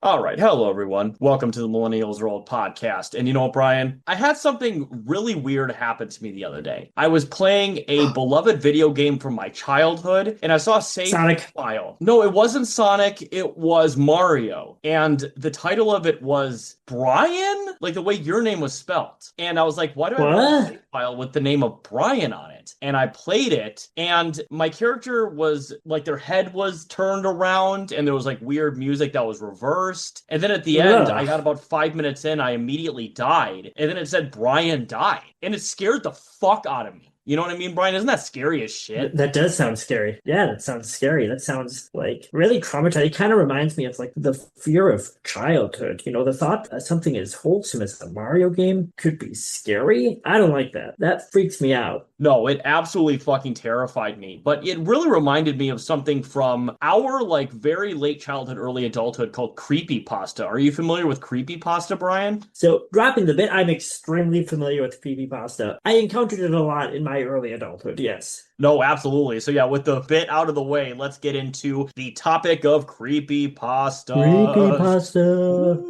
All right. Hello, everyone. Welcome to the Millennials Are Old podcast. And you know what, Brian? I had something really weird happen to me the other day. I was playing a beloved video game from my childhood, and I saw a save Sonic. file. No, it wasn't Sonic. It was Mario. And the title of it was Brian, like the way your name was spelled. And I was like, why do I have a What? save file with the name of Brian on it? And I played it, and my character was like their head was turned around, and there was like weird music that was reversed. And then at the end, I Ugh. got about 5 minutes in, I immediately died. And then it said Brian died. And it scared the fuck out of me. You know what I mean, Brian? Isn't that scary as shit? That does sound scary. Yeah, that sounds scary. That sounds like really traumatizing. It kind of reminds me of like the fear of childhood. The thought that something as wholesome as a Mario game could be scary. I don't like that. That freaks me out. No, it absolutely fucking terrified me. But it really reminded me of something from our like very late childhood, early adulthood called Creepypasta. Are you familiar with Creepypasta, Brian? So, dropping the bit, I'm extremely familiar with creepypasta. I encountered it a lot in my early adulthood, yes. No, absolutely. So yeah, with the bit out of the way, let's get into the topic of creepypastas. Creepypasta.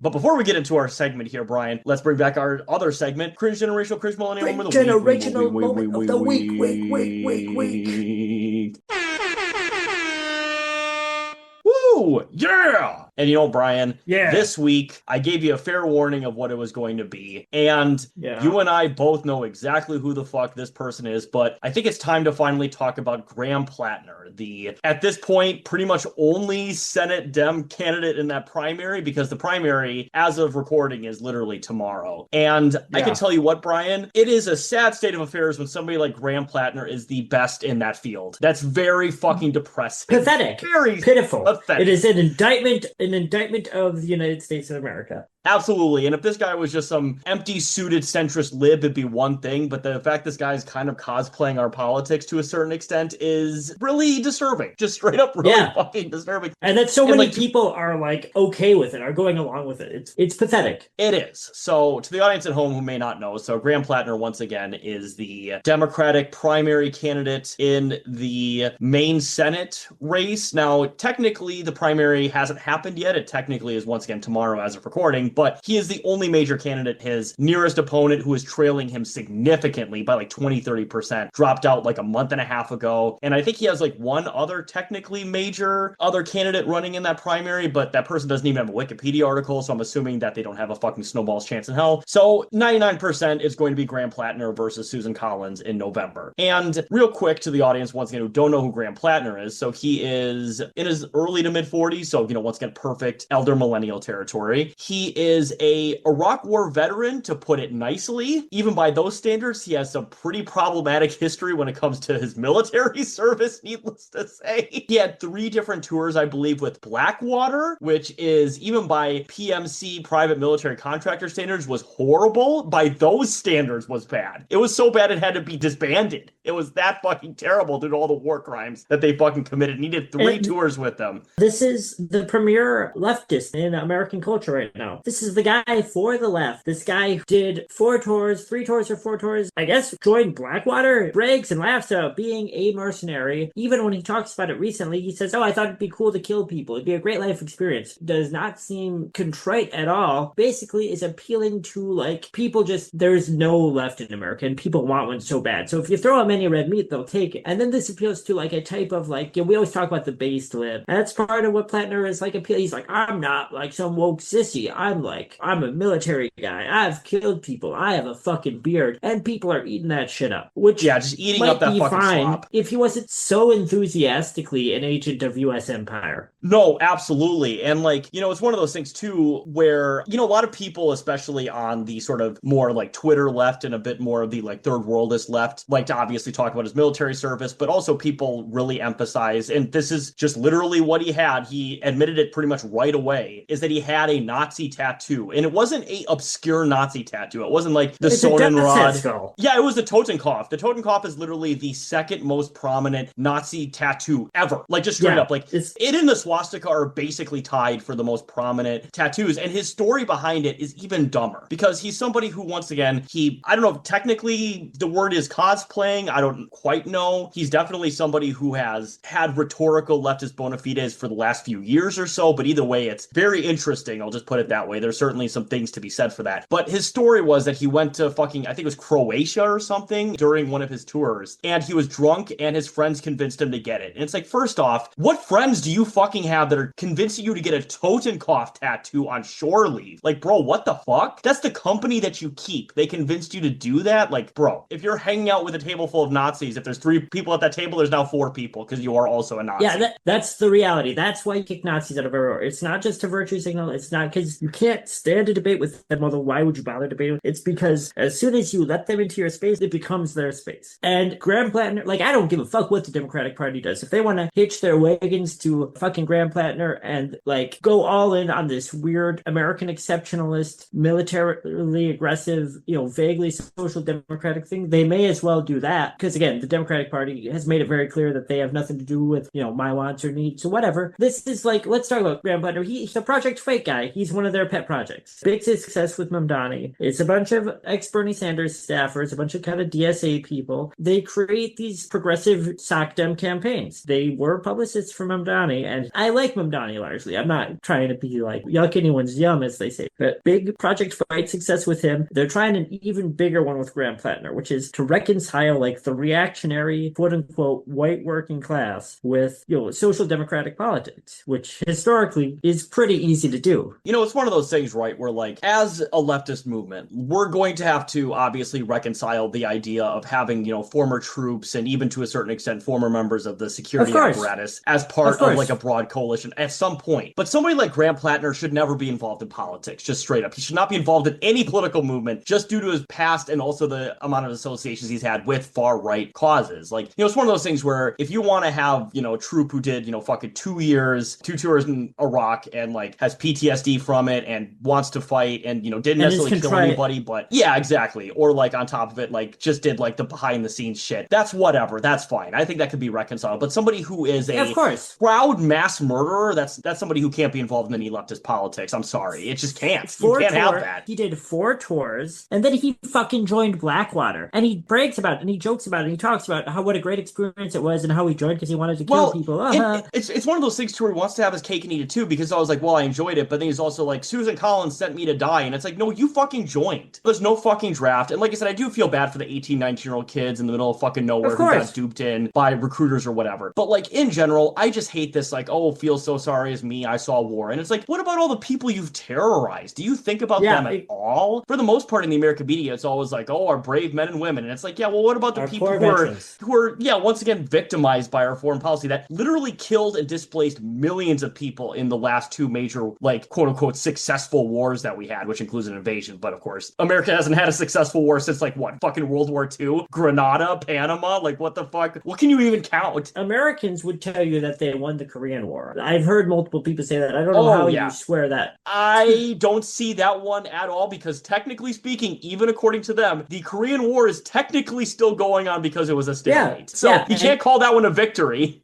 But before we get into our segment here, Brian, let's bring back our other segment, Cringe Generational Cringe Millennial Great Moment of the generational moment of the week. Week. Woo! Yeah! And you know, Brian, Yeah. this week I gave you a fair warning of what it was going to be. And Yeah. you and I both know exactly who the fuck this person is, but I think it's time to finally talk about Graham Plattner, the, at this point, pretty much only Senate Dem candidate in that primary, because the primary, as of recording, is literally tomorrow. And I can Yeah. tell you what, Brian, it is a sad state of affairs when somebody like Graham Plattner is the best in that field. That's very fucking depressing. Pathetic. Very Pitiful. pathetic. It is an indictment of the United States of America. Absolutely. And if this guy was just some empty suited centrist lib, it'd be one thing. But the fact this guy's kind of cosplaying our politics to a certain extent is really disturbing. Just straight up really Yeah. fucking disturbing. And that so And many like people are like okay with it, are going along with it. It's pathetic. it is. So to the audience at home who may not know, so Graham Plattner once again is the Democratic primary candidate in the Maine Senate race. Now, technically the primary hasn't happened yet. It technically is once again tomorrow as of recording, but he is the only major candidate. His nearest opponent, who is trailing him significantly by like 20-30%, dropped out like a month and a half ago. And I think he has like one other technically major other candidate running in that primary, but that person doesn't even have a Wikipedia article, so I'm assuming that they don't have a fucking snowball's chance in hell. So 99% is going to be Graham Plattner versus Susan Collins in November. And real quick to the audience, once again, who don't know who Graham Plattner is, so he is in his early to mid 40s, so once again, perfect elder millennial territory. He is a Iraq War veteran, to put it nicely. Even by those standards, he has some pretty problematic history when it comes to his military service, needless to say. He had 3 different tours, I believe, with Blackwater, which is, even by PMC private military contractor standards, was horrible. By those standards, was bad. It was so bad it had to be disbanded. It was that fucking terrible due to all the war crimes that they fucking committed. And he did 3 tours with them. This is the premier leftist in American culture right now. This is the guy for the left. This guy did 4 tours, 3 tours or 4 tours. I guess joined Blackwater, brags and laughs about being a mercenary. Even when he talks about it recently, he says, "Oh, I thought it'd be cool to kill people. It'd be a great life experience." Does not seem contrite at all. Basically is appealing to like people just, there's no left in America and people want one so bad. So if you throw them any red meat, they'll take it. And then this appeals to like a type of like, we always talk about the based lib. And that's part of what Plattner is like appeal. He's like, I'm not like some woke sissy. I'm a military guy. I've killed people. I have a fucking beard. And people are eating that shit up. Which Yeah, just eating might up that be fucking fine slop. if he wasn't so enthusiastically an agent of US empire. No, absolutely. And like, it's one of those things too where, a lot of people, especially on the sort of more like Twitter left and a bit more of the like third worldist left, like to obviously talk about his military service, but also people really emphasize, and this is just literally what he had. He admitted it pretty much right away, is that he had a Nazi tattoo. And it wasn't a obscure Nazi tattoo. It wasn't like the Sonnenrad. Skull. Yeah, it was the Totenkopf. The Totenkopf is literally the second most prominent Nazi tattoo ever. Like just straight up, like it's it and the swastika are basically tied for the most prominent tattoos. And his story behind it is even dumber because he's somebody who, once again, I don't know if technically the word is cosplaying. I don't quite know. He's definitely somebody who has had rhetorical leftist bona fides for the last few years or so, but either way, it's very interesting. I'll just put it that way. There's certainly some things to be said for that. But his story was that he went to fucking, I think it was Croatia or something during one of his tours, and he was drunk and his friends convinced him to get it. And it's like, first off, what friends do you fucking have that are convincing you to get a Totenkopf tattoo on shore leave? Like, bro, what the fuck? That's the company that you keep. They convinced you to do that? Like, bro, if you're hanging out with a table full of Nazis, if there's 3 people at that table, there's now 4 people because you are also a Nazi. Yeah, that's the reality. That's why you kick Nazis out of everywhere. It's not just a virtue signal. It's not because you can't stand a debate with them, although why would you bother debating? It's because as soon as you let them into your space, it becomes their space. And Graham Plattner, like, I don't give a fuck what the Democratic Party does. If they want to hitch their wagons to fucking Graham Plattner and, like, go all in on this weird American exceptionalist, militarily aggressive, vaguely social democratic thing, they may as well do that. Because, again, the Democratic Party has made it very clear that they have nothing to do with, my wants or needs. So whatever. This is like, let's talk about Graham Plattner. He's a Project Fake guy. He's one of their pet projects. Big success with Mamdani. It's a bunch of ex-Bernie Sanders staffers, a bunch of kind of DSA people. They create these progressive sock dem campaigns. They were publicists for Mamdani, and I like Mamdani largely. I'm not trying to be like, yuck anyone's yum, as they say. But big Project Fight success with him. They're trying an even bigger one with Graham Plattner, which is to reconcile, like, the reactionary, quote-unquote, white working class with, social democratic politics, which historically is pretty easy to do. It's one of those things, right, where, like, as a leftist movement, we're going to have to obviously reconcile the idea of having, former troops and even to a certain extent former members of the security apparatus as part of like a broad coalition at some point. But somebody like Graham Plattner should never be involved in politics, just straight up. He should not be involved in any political movement just due to his past and also the amount of associations he's had with far-right causes. Like, it's one of those things where if you want to have, a troop who did, fucking 2 tours in Iraq and, like, has PTSD from it and wants to fight and, didn't necessarily kill anybody, but yeah, exactly. Or, like, on top of it, like, just did, like, the behind-the-scenes shit. That's whatever. That's fine. I think that could be reconciled. But somebody who is a proud mass murderer, that's somebody who can't be involved in any leftist politics. I'm sorry. It just can't. You can't have that. He did 4 tours, and then he fucking joined Blackwater. And he brags about it, and he jokes about it, and he talks about what a great experience it was and how he joined because he wanted to kill people. It's one of those things, too, where he wants to have his cake and eat it, too, because I was like, well, I enjoyed it, but then he's also like, Susan Collins sent me to die, and it's like, no, you fucking joined. There's no fucking draft. And like I said, I do feel bad for the 18, 19-year-old kids in the middle of fucking nowhere who got duped in by recruiters or whatever. But, like, in general, I just hate this, like, oh, feel so sorry as me, I saw war. And it's like, what about all the people you've terrorized? Do you think about them at all? For the most part in the American media, it's always like, oh, our brave men and women. And it's like, yeah, well, what about the people who are, once again, victimized by our foreign policy that literally killed and displaced millions of people in the last 2 major, like, quote-unquote, successful wars that we had, which includes an invasion. But, of course, America hasn't had a successful war since, like, what, fucking World War II? Grenada? Panama? Like, what the fuck? What can you even count? Americans would tell you that they won the Korean War. I've heard multiple people say that. I don't know how you swear that. I don't see that one at all because technically speaking, even according to them, the Korean War is technically still going on because it was a stalemate. So you can't call that one a victory.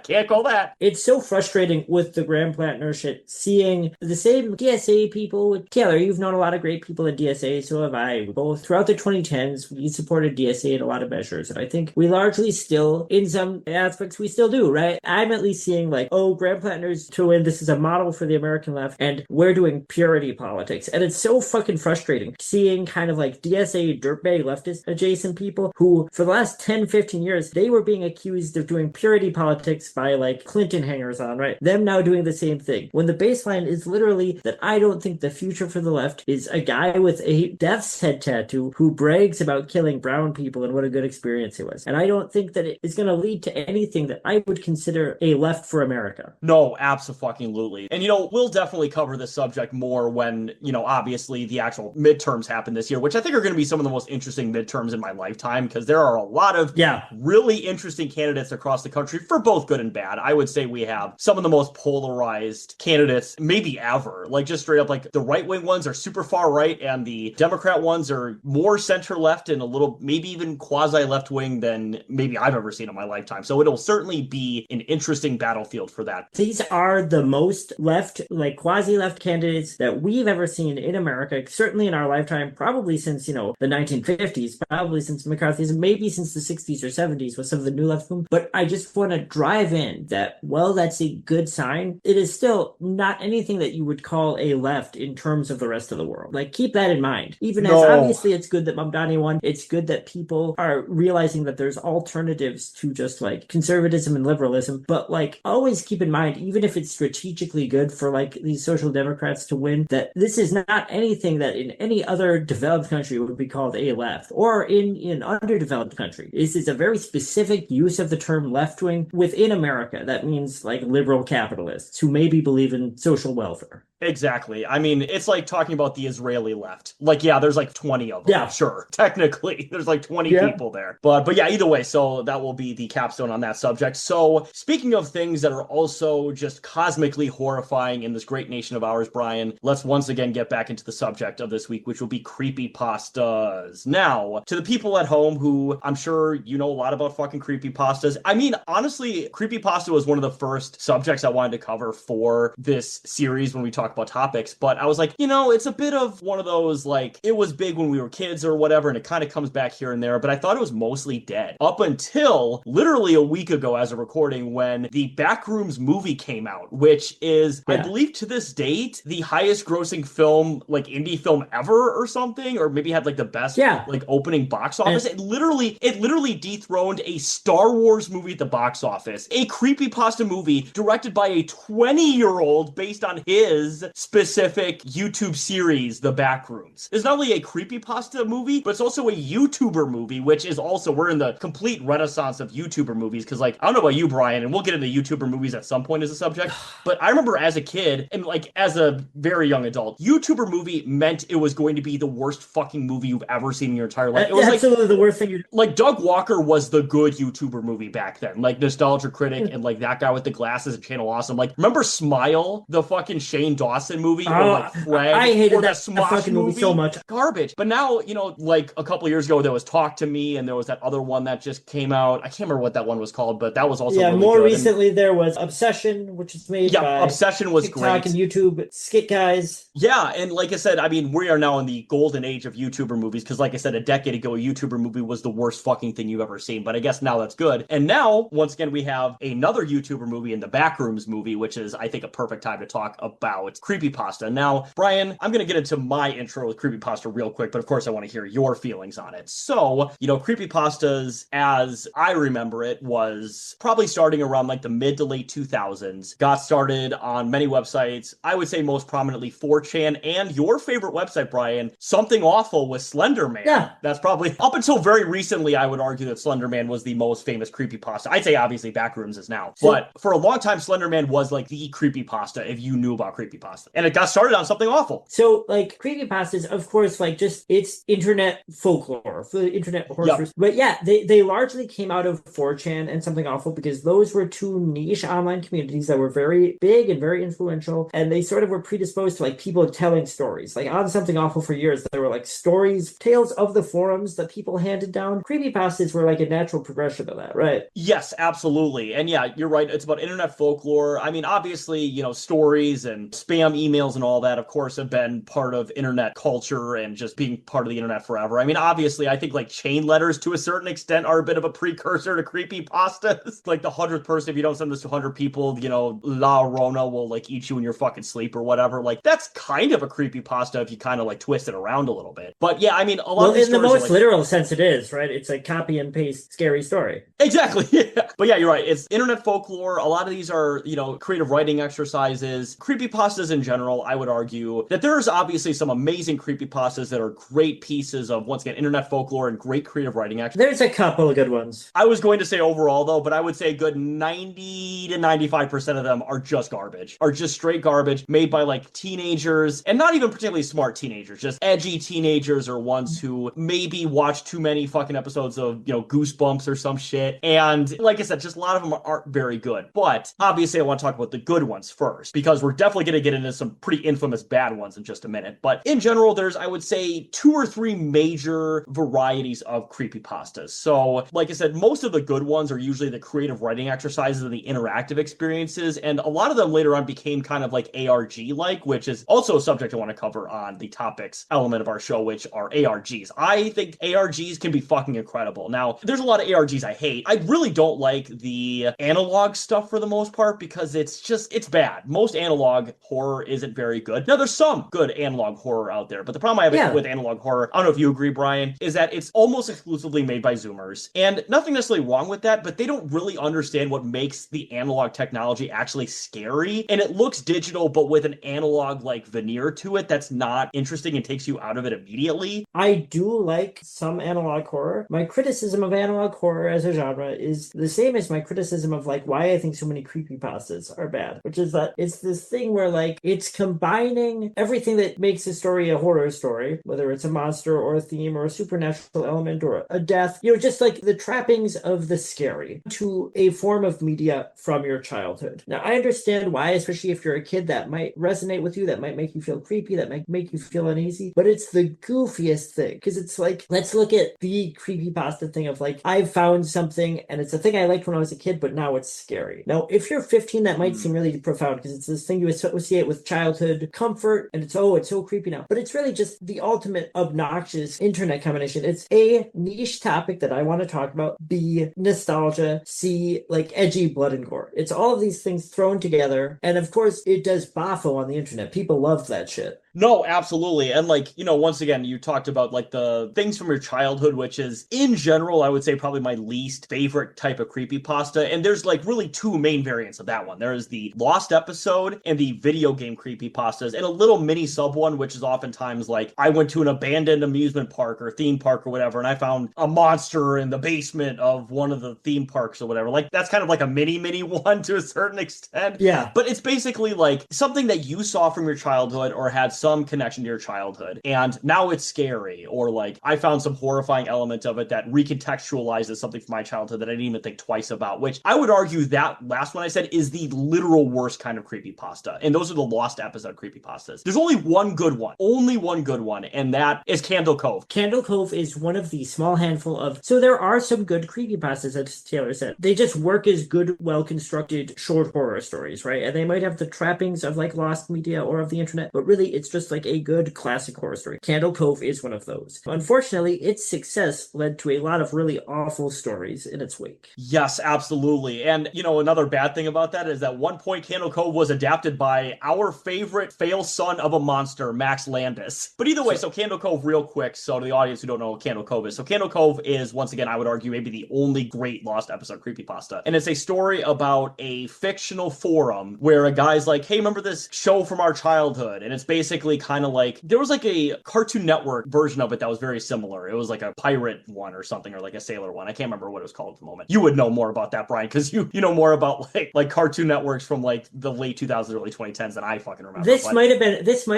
Can't call that. It's so frustrating with the Graham Plattner shit, seeing the same DSA people. Taylor, you've known a lot of great people at DSA, so have I. Both throughout the 2010s, we supported DSA in a lot of measures, and I think we largely still, in some aspects, we still do, right? I'm at least seeing like, oh, Graham Plattner's to win, this is a model for the American left, and we're doing purity politics. And it's so fucking frustrating seeing kind of like DSA dirtbag leftist adjacent people who, for the last 10, 15 years, they were being accused of doing purity politics by like Clinton hangers on, right? Them now doing the same thing. When the baseline is literally that I don't think the future for the left is a guy with a death's head tattoo who brags about killing brown people and what a good experience it was. And I don't think that it is going to lead to anything that I would consider a left for America. No, absolutely. And, we'll definitely cover this subject more when, obviously the actual midterms happen this year, which I think are going to be some of the most interesting midterms in my lifetime because there are a lot of really interesting candidates across the country for both good and bad. I would say we have some of the most polarized candidates maybe ever. Like just straight up, like the right-wing ones are super far right and the Democrat ones are more center-left and a little maybe even quasi-left-wing than maybe I've ever seen in my lifetime. So it'll certainly be an interesting battlefield for that. These are the most left, like quasi-left candidates that we've ever seen in America, certainly in our lifetime, probably since, the 1950s, probably since McCarthyism maybe since the 60s or 70s with some of the new left boom. But I just want to drive in that, well, that's a good sign. It is still not anything that you would call a left in terms of the rest of the world. Like, keep that in mind. Even as obviously it's good that Mamdani won, it's good that people are realizing that there's alternatives to just like conservatism and liberalism. But like, always keep in mind, even if it's strategically good for like these social democrats to win, that this is not anything that in any other developed country would be called a left, or in an underdeveloped country. This is a very specific use of the term left wing within America. That means like liberal capitalists who maybe believe in social welfare. Exactly. I mean, it's like talking about the Israeli left. Like, yeah, there's like 20 of them. Yeah. Sure. Technically, there's like 20 people there. But yeah, either way, so that will be the capstone on that subject. So speaking of things that are also just cosmically horrifying in this great nation of ours, Brian, let's once again get back into the subject of this week, which will be creepypastas. Now, to the people at home who I'm sure you know a lot about fucking creepypastas. I mean, honestly, creepypasta was one of the first subjects I wanted to cover for this series when we talk about topics, but I was like, you know, it's a bit of one of those, like, it was big when we were kids or whatever, and it kind of comes back here and there, but I thought it was mostly dead up until literally a week ago as a recording when the Backrooms movie came out, which is, I believe to this date, the highest grossing film, like indie film ever or something, or maybe had like the best like opening box office. It literally dethroned a Star Wars movie at the box office, a creepypasta movie directed by a 20-year-old based on his specific YouTube series, The Backrooms. It's not only a creepypasta movie, but it's also a YouTuber movie, which is also, we're in the complete renaissance of YouTuber movies, because like, I don't know about you, Brian, and we'll get into YouTuber movies at some point as a subject, but I remember as a kid, and like as a very young adult, YouTuber movie meant it was going to be the worst fucking movie you've ever seen in your entire life. It was absolutely the worst thing you like Doug Walker was the good YouTuber movie back then, like Nostalgia Critic and like that guy with the glasses and Channel Awesome. Like, remember Smile, the fucking Shane Dawson movie, or like Fred, I hated or that Smosh fucking movie so much. Garbage. But now, you know, like a couple of years ago, there was Talk to Me, and there was that other one that just came out. I can't remember what that one was called, but that was also really more good. Recently there was Obsession, which is made by Obsession was TikTok great. and YouTube skit guys. Yeah, and like I said, I mean, we are now in the golden age of YouTuber movies, because like I said, a decade ago, a YouTuber movie was the worst fucking thing you've ever seen, but I guess now that's good. And now, once again, we have another YouTuber movie in the Backrooms movie, which is, I think, a perfect time to talk about creepypasta. Now, Brian, I'm going to get into my intro with creepypasta real quick, but of course I want to hear your feelings on it. So, you know, creepypastas, as I remember it, was probably starting around like the mid to late 2000s. Got started on many websites. I would say most prominently 4chan, and your favorite website, Brian, Something Awful with Slender Man. Yeah. That's probably, up until very recently, I would argue that Slender Man was the most famous creepypasta. I'd say obviously Backrooms is now. But for a long time, Slender Man was like the creepypasta if you knew about creepypasta. And it got started on Something Awful. So, like, creepypastas, of course, like, just, it's internet folklore, internet horror. But yeah, they largely came out of 4chan and Something Awful, because those were two niche online communities that were very big and very influential, and they sort of were predisposed to, like, people telling stories. Like, on Something Awful for years, there were, like, stories, tales of the forums that people handed down. Creepypastas were, like, a natural progression of that, right? Yes, absolutely. And yeah, you're right. It's about internet folklore. I mean, obviously, you know, stories and spam emails and all that, of course, have been part of internet culture and just being part of the internet forever. I mean, obviously, I think like chain letters to a certain extent are a bit of a precursor to creepypastas. Like the 100th person, if you don't send this to 100 people, you know, La Rona will like eat you in your fucking sleep or whatever. Like, that's kind of a creepypasta if you kind of like twist it around a little bit. But yeah, I mean, a lot of these in the stories most like, literal sense it is, right? It's a copy and paste scary story. Exactly. Yeah. But yeah, you're right. It's internet folklore. A lot of these are, you know, creative writing exercises. Creepypastas in general, I would argue that there's obviously some amazing creepypastas that are great pieces of, once again, internet folklore and great creative writing exercises. There's a couple of good ones. I was going to say overall, though, but I would say a good 90 to 95% of them are just garbage, are just straight garbage, made by like teenagers, and not even particularly smart teenagers, just edgy teenagers or ones who maybe watch too many fucking episodes of, you know, Goosebumps or some shit. And like I said, just a lot of them aren't very good. But obviously I want to talk about the good ones first, because we're definitely going to get into some pretty infamous bad ones in just a minute. But in general, there's, I would say, 2 or 3 major varieties of creepypastas. So like I said, most of the good ones are usually the creative writing exercises and the interactive experiences. And a lot of them later on became kind of like ARG-like, which is also a subject I want to cover on the topics element of our show, which are ARGs. I think ARGs can be fucking incredible. Now, there's a lot of ARGs I hate. I really don't like the analog stuff for the most part because it's bad. Most analog horror isn't very good. Now, there's some good analog horror out there, but the problem I have with analog horror, I don't know if you agree, Brian, is that it's almost exclusively made by Zoomers. And nothing necessarily wrong with that, but they don't really understand what makes the analog technology actually scary. And it looks digital, but with an analog like veneer to it that's not interesting and takes you out of it immediately. I do like some analog horror. My criticism of analog horror as a genre is the same as my criticism of like why I think so many creepypastas are bad, which is that it's this thing where like it's combining everything that makes a story a horror story, whether it's a monster or a theme or a supernatural element or a death, just like the trappings of the scary to a form of media from your childhood. Now, I understand why, especially if you're a kid, that might resonate with you, that might make you feel creepy, that might make you feel uneasy, but it's the goofiest thing because it's like, let's look at the creepypasta thing of like, I found something and it's a thing I liked when I was a kid, but now it's scary. Now, if you're 15, that might seem really profound because it's this thing you associate with childhood comfort and it's so creepy now, but it's really just the ultimate obnoxious internet combination. It's A, niche topic that I want to talk about, B, nostalgia, C, like edgy blood and gore. It's all of these things thrown together, and of course it does boffo on the internet. People love that shit. No, absolutely. And like, once again, you talked about like the things from your childhood, which is in general, I would say probably my least favorite type of creepypasta. And there's like really two main variants of that one. There is the lost episode and the video game creepypastas and a little mini sub one, which is oftentimes like I went to an abandoned amusement park or theme park or whatever, and I found a monster in the basement of one of the theme parks or whatever. Like that's kind of like a mini one to a certain extent. Yeah. But it's basically like something that you saw from your childhood or had some connection to your childhood, and now it's scary, or like I found some horrifying element of it that recontextualizes something from my childhood that I didn't even think twice about, which I would argue that last one I said is the literal worst kind of creepypasta, and those are the lost episode creepypastas. There's only one good one, and that is Candle Cove. Candle Cove is one of the small handful of, so there are some good creepypastas, as Taylor said. They just work as good, well-constructed short horror stories, right? And they might have the trappings of like lost media or of the internet, but really it's just like a good classic horror story. Candle Cove is one of those. Unfortunately, its success led to a lot of really awful stories in its wake. Yes, absolutely. And, another bad thing about that is at one point Candle Cove was adapted by our favorite fail son of a monster, Max Landis. But either way, so Candle Cove real quick, so to the audience who don't know what Candle Cove is. So Candle Cove is, once again, I would argue maybe the only great lost episode creepypasta. And it's a story about a fictional forum where a guy's like, hey, remember this show from our childhood? And it's basically kind of like, there was like a Cartoon Network version of it that was very similar. It was like a pirate one or something, or like a sailor one. I can't remember what it was called at the moment. You would know more about that, Brian, because you know more about like Cartoon Networks from like the late 2000s, early 2010s than I fucking remember. This might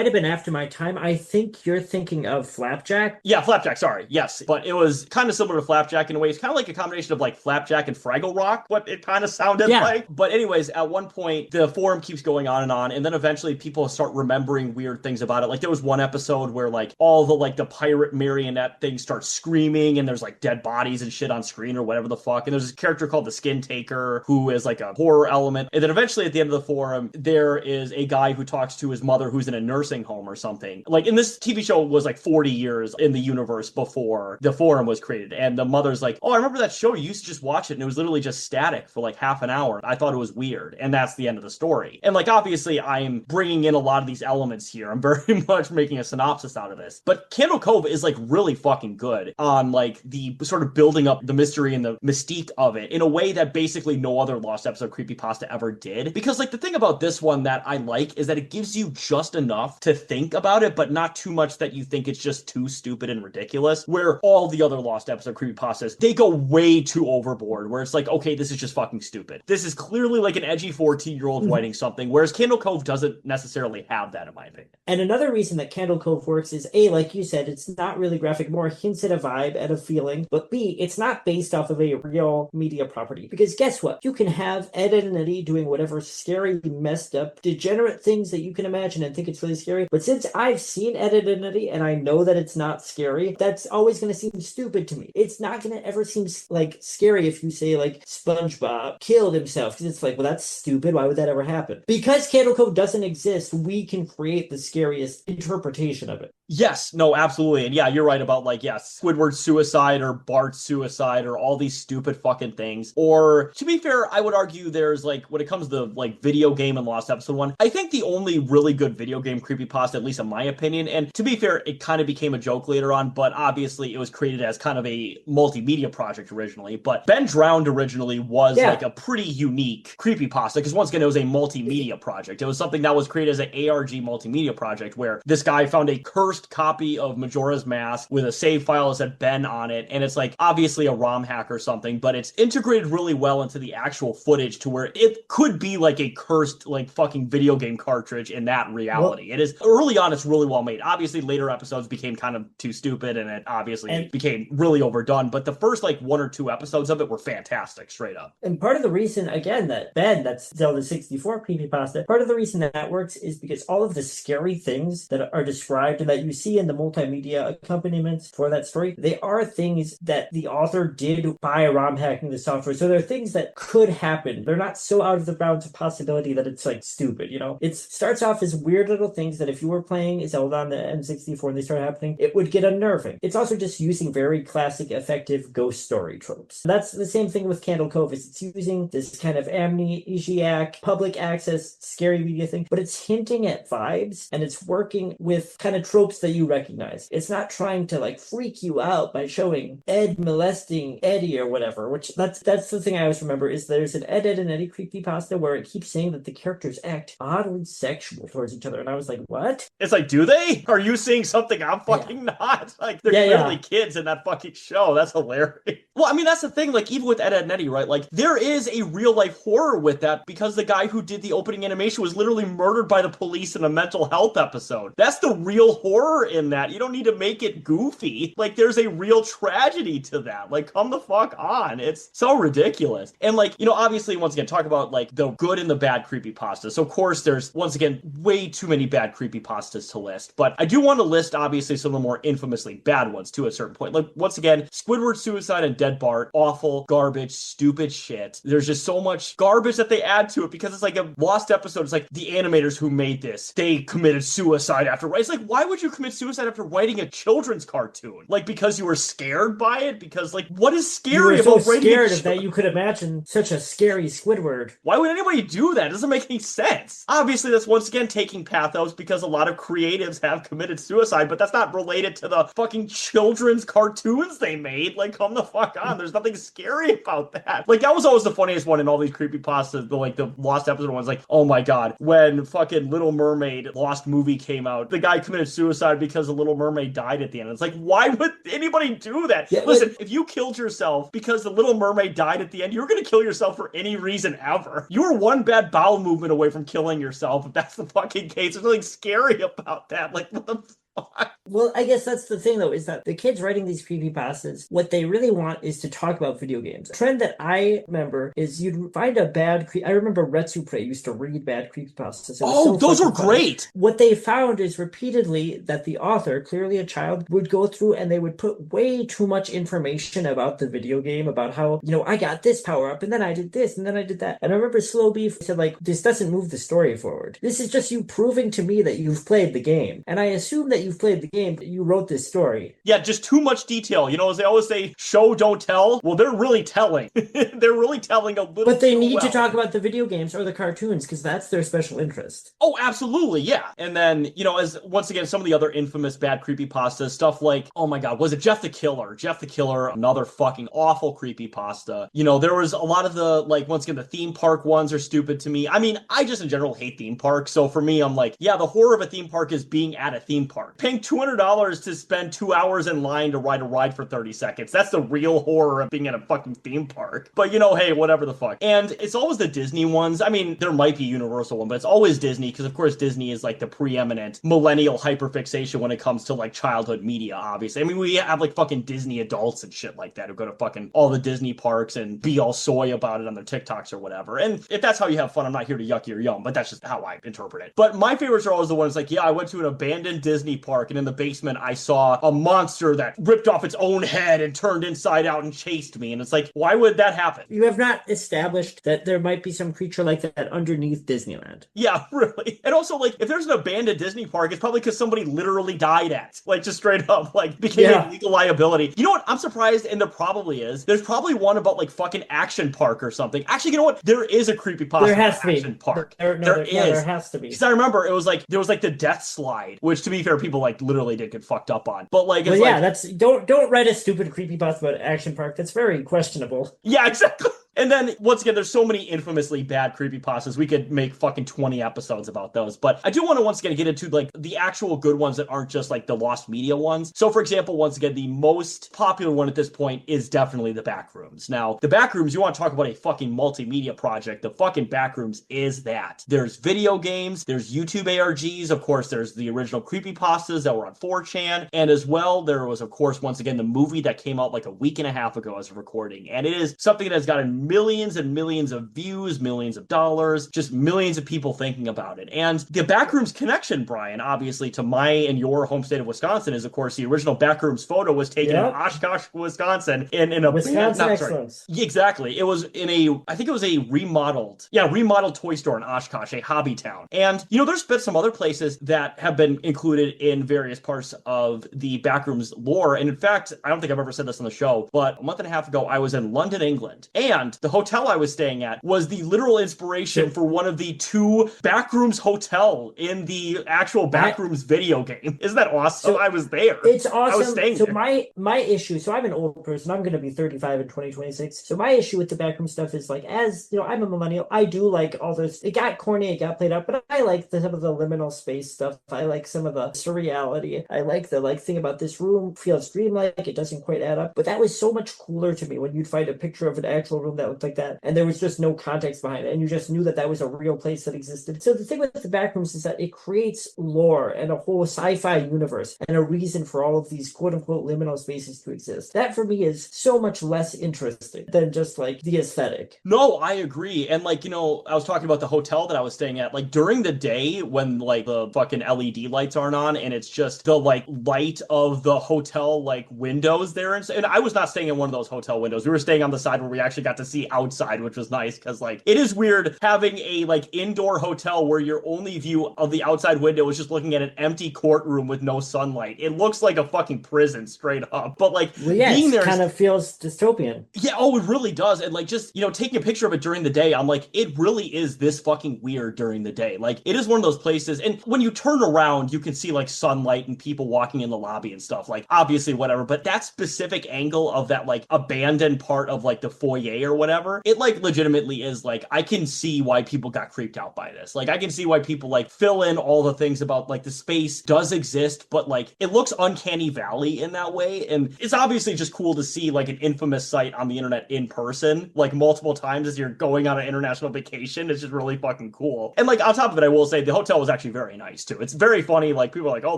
have been after my time. I think you're thinking of Flapjack. Yeah, Flapjack, sorry. Yes. But it was kind of similar to Flapjack in a way. It's kind of like a combination of like Flapjack and Fraggle Rock, what it kind of sounded like. But anyways, at one point, the forum keeps going on, and then eventually people start remembering weird things about it. Like there was one episode where like all the pirate marionette things start screaming and there's like dead bodies and shit on screen or whatever the fuck. And there's this character called the Skin Taker who is like a horror element. And then eventually at the end of the forum, there is a guy who talks to his mother who's in a nursing home or something. Like, and this TV show was like 40 years in the universe before the forum was created. And the mother's like, oh, I remember that show. You used to just watch it and it was literally just static for like half an hour. I thought it was weird. And that's the end of the story. And like, obviously I'm bringing in a lot of these elements here. I'm very much making a synopsis out of this. But Candle Cove is like really fucking good on like the sort of building up the mystery and the mystique of it in a way that basically no other lost episode creepypasta ever did. Because like the thing about this one that I like is that it gives you just enough to think about it, but not too much that you think it's just too stupid and ridiculous. Where all the other lost episode creepypastas, they go way too overboard, where it's like, okay, this is just fucking stupid. This is clearly like an edgy 14-year-old writing something, whereas Candle Cove doesn't necessarily have that in my opinion. And another reason that Candle Cove works is A, like you said, it's not really graphic, more hints at a vibe, at a feeling, but B, it's not based off of a real media property. Because guess what? You can have Ed, Edd, and Eddy doing whatever scary, messed up, degenerate things that you can imagine and think it's really scary. But since I've seen Ed, Edd, and Eddy and I know that it's not scary, that's always going to seem stupid to me. It's not going to ever seem like scary if you say like SpongeBob killed himself, because it's like, well, that's stupid. Why would that ever happen? Because Candle Cove doesn't exist, we can create the scary scariest interpretation of it. Yes, no, absolutely. And yeah, you're right about like, yes, Squidward's suicide or Bart's suicide or all these stupid fucking things. Or to be fair, I would argue there's like, when it comes to like video game and Lost Episode 1, I think the only really good video game creepypasta, at least in my opinion, and to be fair, it kind of became a joke later on, but obviously it was created as kind of a multimedia project originally. But Ben Drowned originally was like a pretty unique creepypasta because once again, it was a multimedia project. It was something that was created as an ARG multimedia project where this guy found a cursed copy of Majora's Mask with a save file that said Ben on it, and it's like obviously a ROM hack or something, but it's integrated really well into the actual footage to where it could be like a cursed like fucking video game cartridge in that reality. Well, it is early on, it's really well made. Obviously later episodes became kind of too stupid and it obviously became really overdone, but the first like 1 or 2 episodes of it were fantastic, straight up. And part of the reason, again, that Ben, that's Zelda 64 creepypasta, part of the reason that works is because all of the scary things that are described and that you see in the multimedia accompaniments for that story, they are things that the author did by ROM hacking the software. So they're things that could happen. They're not so out of the bounds of possibility that it's like stupid, you know? It starts off as weird little things that if you were playing Zelda on the N64 and they started happening, it would get unnerving. It's also just using very classic, effective ghost story tropes. That's the same thing with Candle Cove, is it's using this kind of amnesiac, public access, scary media thing, but it's hinting at vibes and it's working with kind of tropes that you recognize. It's not trying to like freak you out by showing Ed molesting Eddie or whatever, which that's the thing I always remember is there's an Ed and Eddie creepypasta where it keeps saying that the characters act oddly sexual towards each other. And I was like, what? It's like, do they? Are you seeing something I'm fucking not? Like, they're clearly kids in that fucking show. That's hilarious. Well, I mean, that's the thing. Like, even with Ed, and Eddie, right? Like, there is a real life horror with that because the guy who did the opening animation was literally murdered by the police in a mental health episode. That's the real horror in that. You don't need to make it goofy. Like, there's a real tragedy to that. Like, come the fuck on. It's so ridiculous. And like, you know, obviously, once again, talk about like the good and the bad creepypasta. So of course, there's once again, way too many bad creepypastas to list. But I do want to list obviously some of the more infamously bad ones too at a certain point. Like once again, Squidward's suicide and Dead Bart, awful, garbage, stupid shit. There's just so much garbage that they add to it because it's like a lost episode. It's like the animators who made this, they committed suicide after writing. It's like, why would you commit suicide after writing a children's cartoon? Like because you were scared by it? Because like, what is scary about writing scared of that you could imagine such a scary Squidward? Why would anybody do that? It doesn't make any sense. Obviously, that's once again taking pathos because a lot of creatives have committed suicide, but that's not related to the fucking children's cartoons they made. Like, come the fuck on. There's nothing scary about that. Like, that was always the funniest one in all these creepypastas, the lost episode ones. Like, oh my god, when fucking Little Mermaid Lost movie came out, the guy committed suicide because the Little Mermaid died at the end. It's like, why would anybody do that? Yeah, listen, if you killed yourself because the Little Mermaid died at the end, you're gonna kill yourself for any reason ever. You're one bad bowel movement away from killing yourself. If that's the fucking case, there's nothing scary about that. Like, what the fuck? Well, I guess that's the thing, though, is that the kids writing these creepypastas, what they really want is to talk about video games. A trend that I remember is you'd find a bad I remember Retsupre used to read bad creepypastas. Oh, those were great! What they found is repeatedly that the author, clearly a child, would go through and they would put way too much information about the video game, about how, you know, I got this power up, and then I did this, and then I did that. And I remember Slow Beef said, like, this doesn't move the story forward. This is just you proving to me that you've played the game. And I assume that you've played the game, you wrote this story. Yeah, just too much detail. You know, as they always say, show, don't tell. Well, they're really telling. They're really telling a little. But they need to talk about the video games or the cartoons because that's their special interest. Oh, absolutely, yeah. And then, you know, as once again, some of the other infamous bad creepypastas, stuff like, oh my god, was it Jeff the Killer? Jeff the Killer, another fucking awful creepypasta. You know, there was a lot of the, like, once again, the theme park ones are stupid to me. I mean, I just in general hate theme parks. So for me, I'm like, yeah, the horror of a theme park is being at a theme park. Paying $200 to spend 2 hours in line to ride a ride for 30 seconds. That's the real horror of being at a fucking theme park. But you know, hey, whatever the fuck. And it's always the Disney ones. I mean, there might be a Universal one, but it's always Disney because of course Disney is like the preeminent millennial hyperfixation when it comes to like childhood media, obviously. I mean, we have like fucking Disney adults and shit like that who go to fucking all the Disney parks and be all soy about it on their TikToks or whatever. And if that's how you have fun, I'm not here to yuck your yum, but that's just how I interpret it. But my favorites are always the ones like, yeah, I went to an abandoned Disney park and in the basement I saw a monster that ripped off its own head and turned inside out and chased me. And it's like, why would that happen? You have not established that there might be some creature like that underneath Disneyland. Yeah, really. And also, like, if there's an abandoned Disney park, it's probably because somebody literally died at. Like, just straight up, like, became a legal liability. You know what? I'm surprised, and there probably is. There's probably one about, like, fucking Action Park or something. Actually, you know what? There is a creepypasta there has to Action be. Park. There has to be. Because I remember it was like, there was like the death slide, which to be fair, people like literally did get fucked up on. But like, it's that's, don't write a stupid creepypasta about Action Park. That's very questionable. Yeah, exactly. And then, once again, there's so many infamously bad creepypastas. We could make fucking 20 episodes about those. But I do want to, once again, get into, like, the actual good ones that aren't just, like, the lost media ones. So, for example, once again, the most popular one at this point is definitely the Backrooms. Now, the Backrooms, you want to talk about a fucking multimedia project. The fucking Backrooms is that. There's video games, there's YouTube ARGs, of course, there's the original creepypastas that were on 4chan, and as well, there was, of course, once again, the movie that came out like a week and a half ago as a recording. And it is something that has gotten millions and millions of views, millions of dollars, just millions of people thinking about it. And the Backrooms connection, Brian, obviously to my and your home state of Wisconsin, is of course the original Backrooms photo was taken in Oshkosh, Wisconsin, in a Wisconsin excellence. Exactly. It was in I think it was a remodeled Toy store in Oshkosh, a hobby town. And you know, there's been some other places that have been included in various parts of the Backrooms lore. And in fact, I don't think I've ever said this on the show, but a month and a half ago, I was in London, England, and the hotel I was staying at was the literal inspiration for one of the 2 Backrooms hotel in the actual Backrooms video game. Isn't that awesome? I was there. It's awesome. I was staying so there. my issue, so I'm an old person. I'm going to be 35 in 2026. So my issue with the Backroom stuff is, like, as you know, I'm a millennial. I do like all this. It got corny, it got played up, but I like some of the liminal space stuff. I like some of the surreality. I like the thing about this room feels dreamlike. It doesn't quite add up, but that was so much cooler to me when you'd find a picture of an actual room that looked like that, and there was just no context behind it, and you just knew that that was a real place that existed. So the thing with the Backrooms is that it creates lore and a whole sci-fi universe and a reason for all of these quote-unquote liminal spaces to exist. That for me is so much less interesting than just like the aesthetic. No, I agree. And like, you know, I was talking about the hotel that I was staying at, like during the day when like the fucking LED lights aren't on and it's just the like light of the hotel like windows there, and I was not staying in one of those hotel windows. We were staying on the side where we actually got to see outside, which was nice, because like it is weird having a like indoor hotel where your only view of the outside window is just looking at an empty courtroom with no sunlight. It looks like a fucking prison straight up. But like being there kind of feels dystopian. Yeah, oh, it really does. And like just, you know, taking a picture of it during the day, I'm like, it really is this fucking weird during the day. Like it is one of those places, and when you turn around, you can see like sunlight and people walking in the lobby and stuff, like obviously whatever, but that specific angle of that like abandoned part of like the foyer or whatever, it like legitimately is like, I can see why people got creeped out by this. Like I can see why people like fill in all the things about like the space does exist, but like it looks uncanny valley in that way. And it's obviously just cool to see like an infamous site on the internet in person, like multiple times as you're going on an international vacation. It's just really fucking cool. And like on top of it, I will say the hotel was actually very nice too. It's very funny. Like people are like, oh,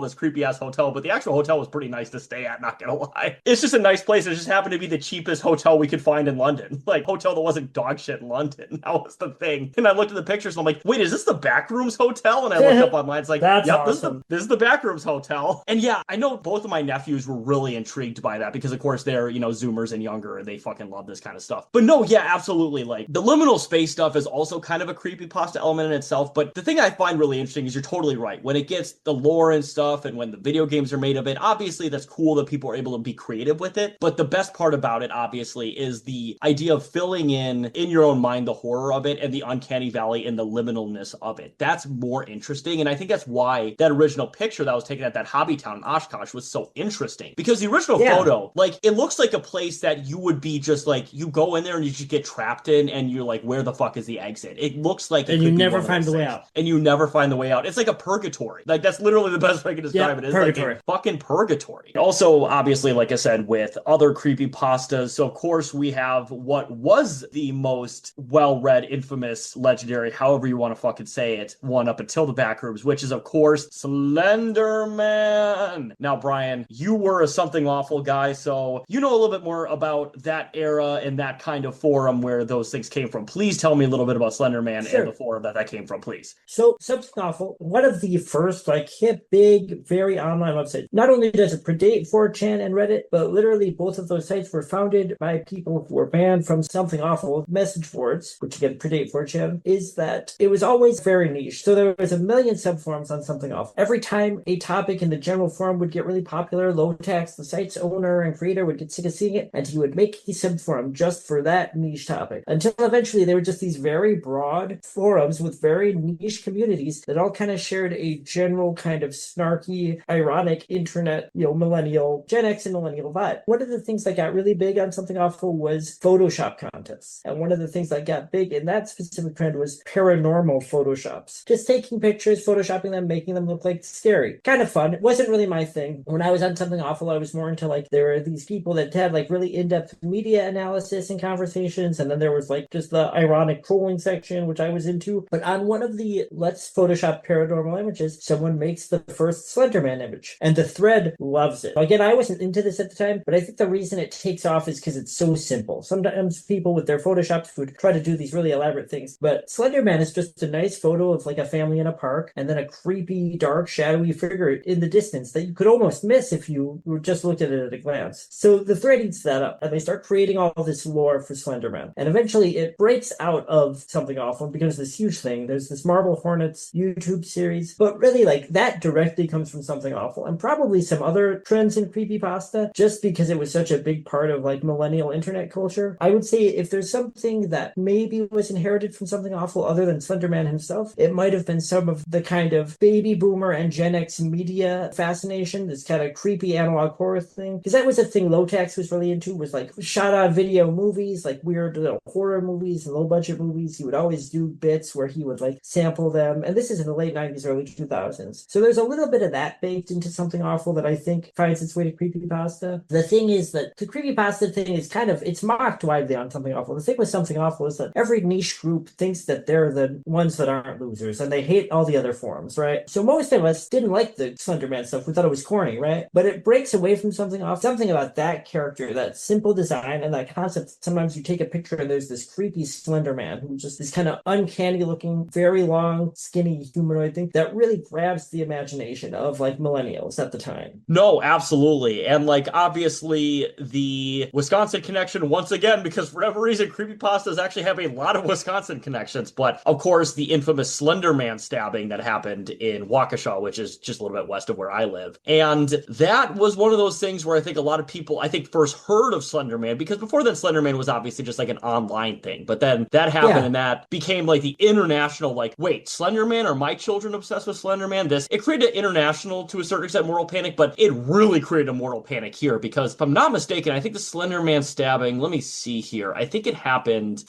this creepy ass hotel, but the actual hotel was pretty nice to stay at, not gonna lie. It's just a nice place. It just happened to be the cheapest hotel we could find in London. Like hotel that wasn't dog shit in London. That was the thing. And I looked at the pictures and I'm like, wait, is this the Backrooms hotel? And I looked up online. It's like, that's yep, awesome. This is the Backrooms hotel. And yeah, I know both of my nephews were really intrigued by that because of course they're, you know, Zoomers and younger and they fucking love this kind of stuff. But no, yeah, absolutely. Like the liminal space stuff is also kind of a creepypasta element in itself. But the thing I find really interesting is you're totally right. When it gets the lore and stuff and when the video games are made of it, obviously that's cool that people are able to be creative with it. But the best part about it, obviously, is the idea of filling in your own mind the horror of it and the uncanny valley and the liminalness of it. That's more interesting. And I think that's why that original picture that was taken at that hobby town in Oshkosh was so interesting. Because the original photo, like, it looks like a place that you would be just like, you go in there and you just get trapped in and you're like, where the fuck is the exit? It looks like it and could you be never one of find those the way things. out. And you never find the way out. It's like a purgatory. Like, that's literally the best way I can describe it. It's purgatory. like a fucking purgatory. Also, obviously, like I said, with other creepypastas, so of course we have what was the most well-read, infamous, legendary, however you want to fucking say it, one up until the Backrooms, which is, of course, Slender Man. Now, Brian, you were a Something Awful guy, so you know a little bit more about that era and that kind of forum where those things came from. Please tell me a little bit about Slender Man and the forum that came from, please. So, Something Awful, one of the first, like, hip, big, very online websites. Not only does it predate 4chan and Reddit, but literally both of those sites were founded by people who were banned from Something Awful message boards, which again predate 4chan, is that it was always very niche. So there was a million subforums on Something Awful. Every time a topic in the general forum would get really popular, low tax, the site's owner and creator would get sick of seeing it, and he would make a subforum just for that niche topic. Until eventually they were just these very broad forums with very niche communities that all kind of shared a general kind of snarky, ironic internet, millennial, Gen X and millennial vibe. One of the things that got really big on Something Awful was Photoshop contests. And one of the things that got big in that specific trend was paranormal Photoshops. Just taking pictures, Photoshopping them, making them look like scary. Kind of fun. It wasn't really my thing. When I was on Something Awful, I was more into there were these people that had really in-depth media analysis and conversations, and then there was just the ironic trolling section, which I was into. But on one of the Let's Photoshop Paranormal Images, someone makes the first Slenderman image, and the thread loves it. Again, I wasn't into this at the time, but I think the reason it takes off is because it's so simple. Sometimes people with their Photoshops would try to do these really elaborate things, but Slenderman is just a nice photo of a family in a park, and then a creepy, dark, shadowy figure in the distance that you could almost miss if you were just looked at it at a glance. So the thread eats that up, and they start creating all this lore for Slenderman. And eventually it breaks out of Something Awful and becomes this huge thing. There's this Marble Hornets YouTube series, but really that directly comes from Something Awful, and probably some other trends in creepypasta, just because it was such a big part of millennial internet culture. I would say if there's something that maybe was inherited from Something Awful other than Slenderman himself, it might have been some of the kind of baby boomer and Gen X media fascination, this kind of creepy analog horror thing. Because that was a thing Low-Tax was really into, was shot on video movies, weird little horror movies and low budget movies. He would always do bits where he would sample them. And this is in the late 90s, early 2000s. So there's a little bit of that baked into Something Awful that I think finds its way to creepypasta. The thing is that the creepypasta thing is it's mocked widely on Something Awful. The thing with Something Awful is that every niche group thinks that they're the ones that aren't losers, and they hate all the other forums, right? So most of us didn't like the Slenderman stuff. We thought it was corny, right? But it breaks away from Something Awful. Something about that character, that simple design, and that concept. Sometimes you take a picture and there's this creepy Slender Man who just is kind of uncanny looking, very long, skinny humanoid thing that really grabs the imagination of millennials at the time. No, absolutely. And obviously the Wisconsin connection once again, because for whatever reason, creepypastas actually have a lot of Wisconsin connections. But of course, the infamous Slender Man stabbing that happened in Waukesha, which is just a little bit west of where I live. And that was one of those things where I think a lot of people, first heard of Slender Man, because before then Slender Man was obviously just an online thing. But then that happened and that became the international, wait, Slender Man? Are my children obsessed with Slender Man? It created an international, to a certain extent, moral panic, but it really created a moral panic here, because if I'm not mistaken, I think the Slender Man stabbing, let me see here, I think it happened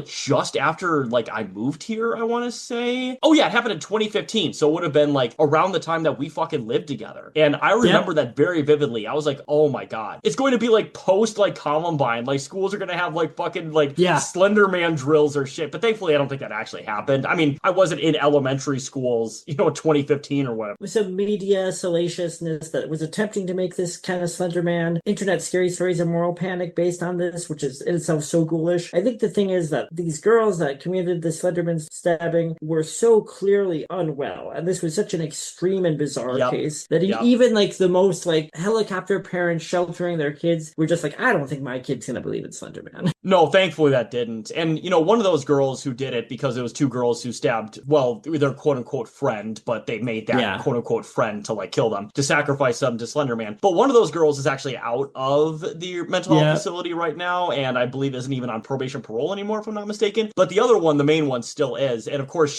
just after I moved here, I want to say. Oh yeah, it happened in 2015, so it would have been around the time that we fucking lived together. And I remember that very vividly. I was oh my god, it's going to be post Columbine, schools are going to have fucking Slender Man drills or shit. But thankfully I don't think that actually happened. I mean, I wasn't in elementary schools, 2015 or whatever. It was some media salaciousness that was attempting to make this kind of Slender Man internet scary stories and moral panic based on this, which is in itself so ghoulish. I think the thing is that these girls that committed the Slenderman stabbing were so clearly unwell, and this was such an extreme and bizarre case that even the most helicopter parents sheltering their kids were just I don't think my kid's gonna believe in Slenderman. No, thankfully that didn't. And one of those girls who did it, because it was two girls who stabbed, their quote-unquote friend, but they made that quote-unquote friend to kill them, to sacrifice them to Slenderman. But one of those girls is actually out of the mental health facility right now, and I believe isn't even on probation parole anymore, if I'm not mistaken. But the other one, the main one, still is. And of course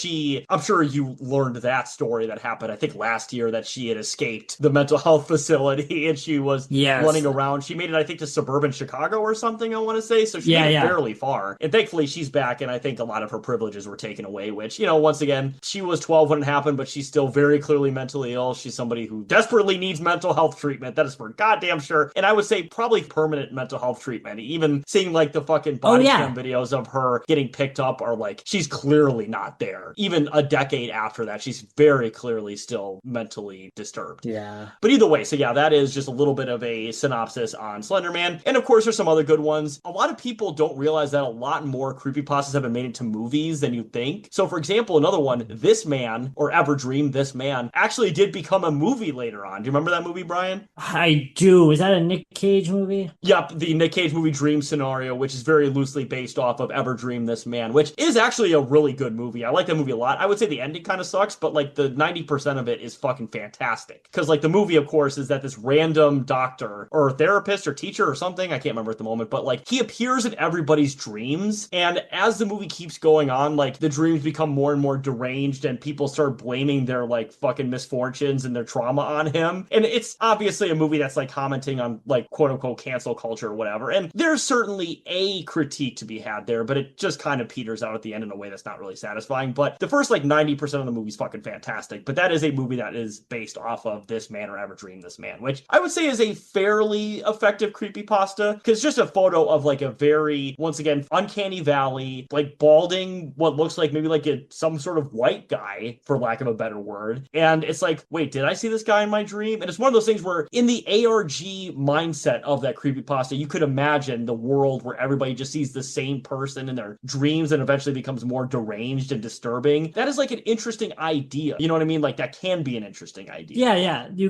I'm sure you learned that story that happened, I think last year, that she had escaped the mental health facility and she was running around. She made it, I think, to suburban Chicago or something, I want to say. So she made it fairly far. And thankfully she's back, and I think a lot of her privileges were taken away, which, once again, she was 12 when it happened, but she's still very clearly mentally ill. She's somebody who desperately needs mental health treatment. That is for goddamn sure. And I would say probably permanent mental health treatment. Even seeing like the fucking body cam videos of her getting picked up are like, she's clearly not there. Even a decade after that, she's very clearly still mentally disturbed. Yeah. But either way, so yeah, that is just a little bit of a synopsis on Slender Man. And of course, there's some other good ones. A lot of people don't realize that a lot more creepypastas have been made into movies than you think. So for example, another one, This Man, or Ever Dream This Man, actually did become a movie later on. Do you remember that movie, Brian? I do. Is that a Nick Cage movie? Yep, the Nick Cage movie Dream Scenario, which is very loosely based off of Ever Dream This Man, which is actually a really good movie. I like that movie a lot. I would say the ending kind of sucks, but like the 90% of it is fucking fantastic. Because like the movie, of course, is that this random doctor or therapist or teacher or something, I can't remember at the moment, but like he appears in everybody's dreams. And as the movie keeps going on, like the dreams become more and more deranged and people start blaming their like fucking misfortunes and their trauma on him. And it's obviously a movie that's like commenting on like quote unquote cancel culture or whatever. And there's certainly a critique to be had there, but it just kind of peters out at the end in a way that's not really satisfying. But the first like 90% of the movie is fucking fantastic. But that is a movie that is based off of This Man or Ever Dream This Man, which I would say is a fairly effective creepypasta, because just a photo of like a very, once again, uncanny valley, like balding, what looks like maybe like some sort of white guy, for lack of a better word. And it's like, wait, did I see this guy in my dream? And it's one of those things where in the ARG mindset of that creepypasta, you could imagine the world where everybody just sees the same person in their dreams and eventually becomes more deranged and disturbing. That is like an interesting idea. You know what I mean? Like that can be an interesting idea. Yeah. You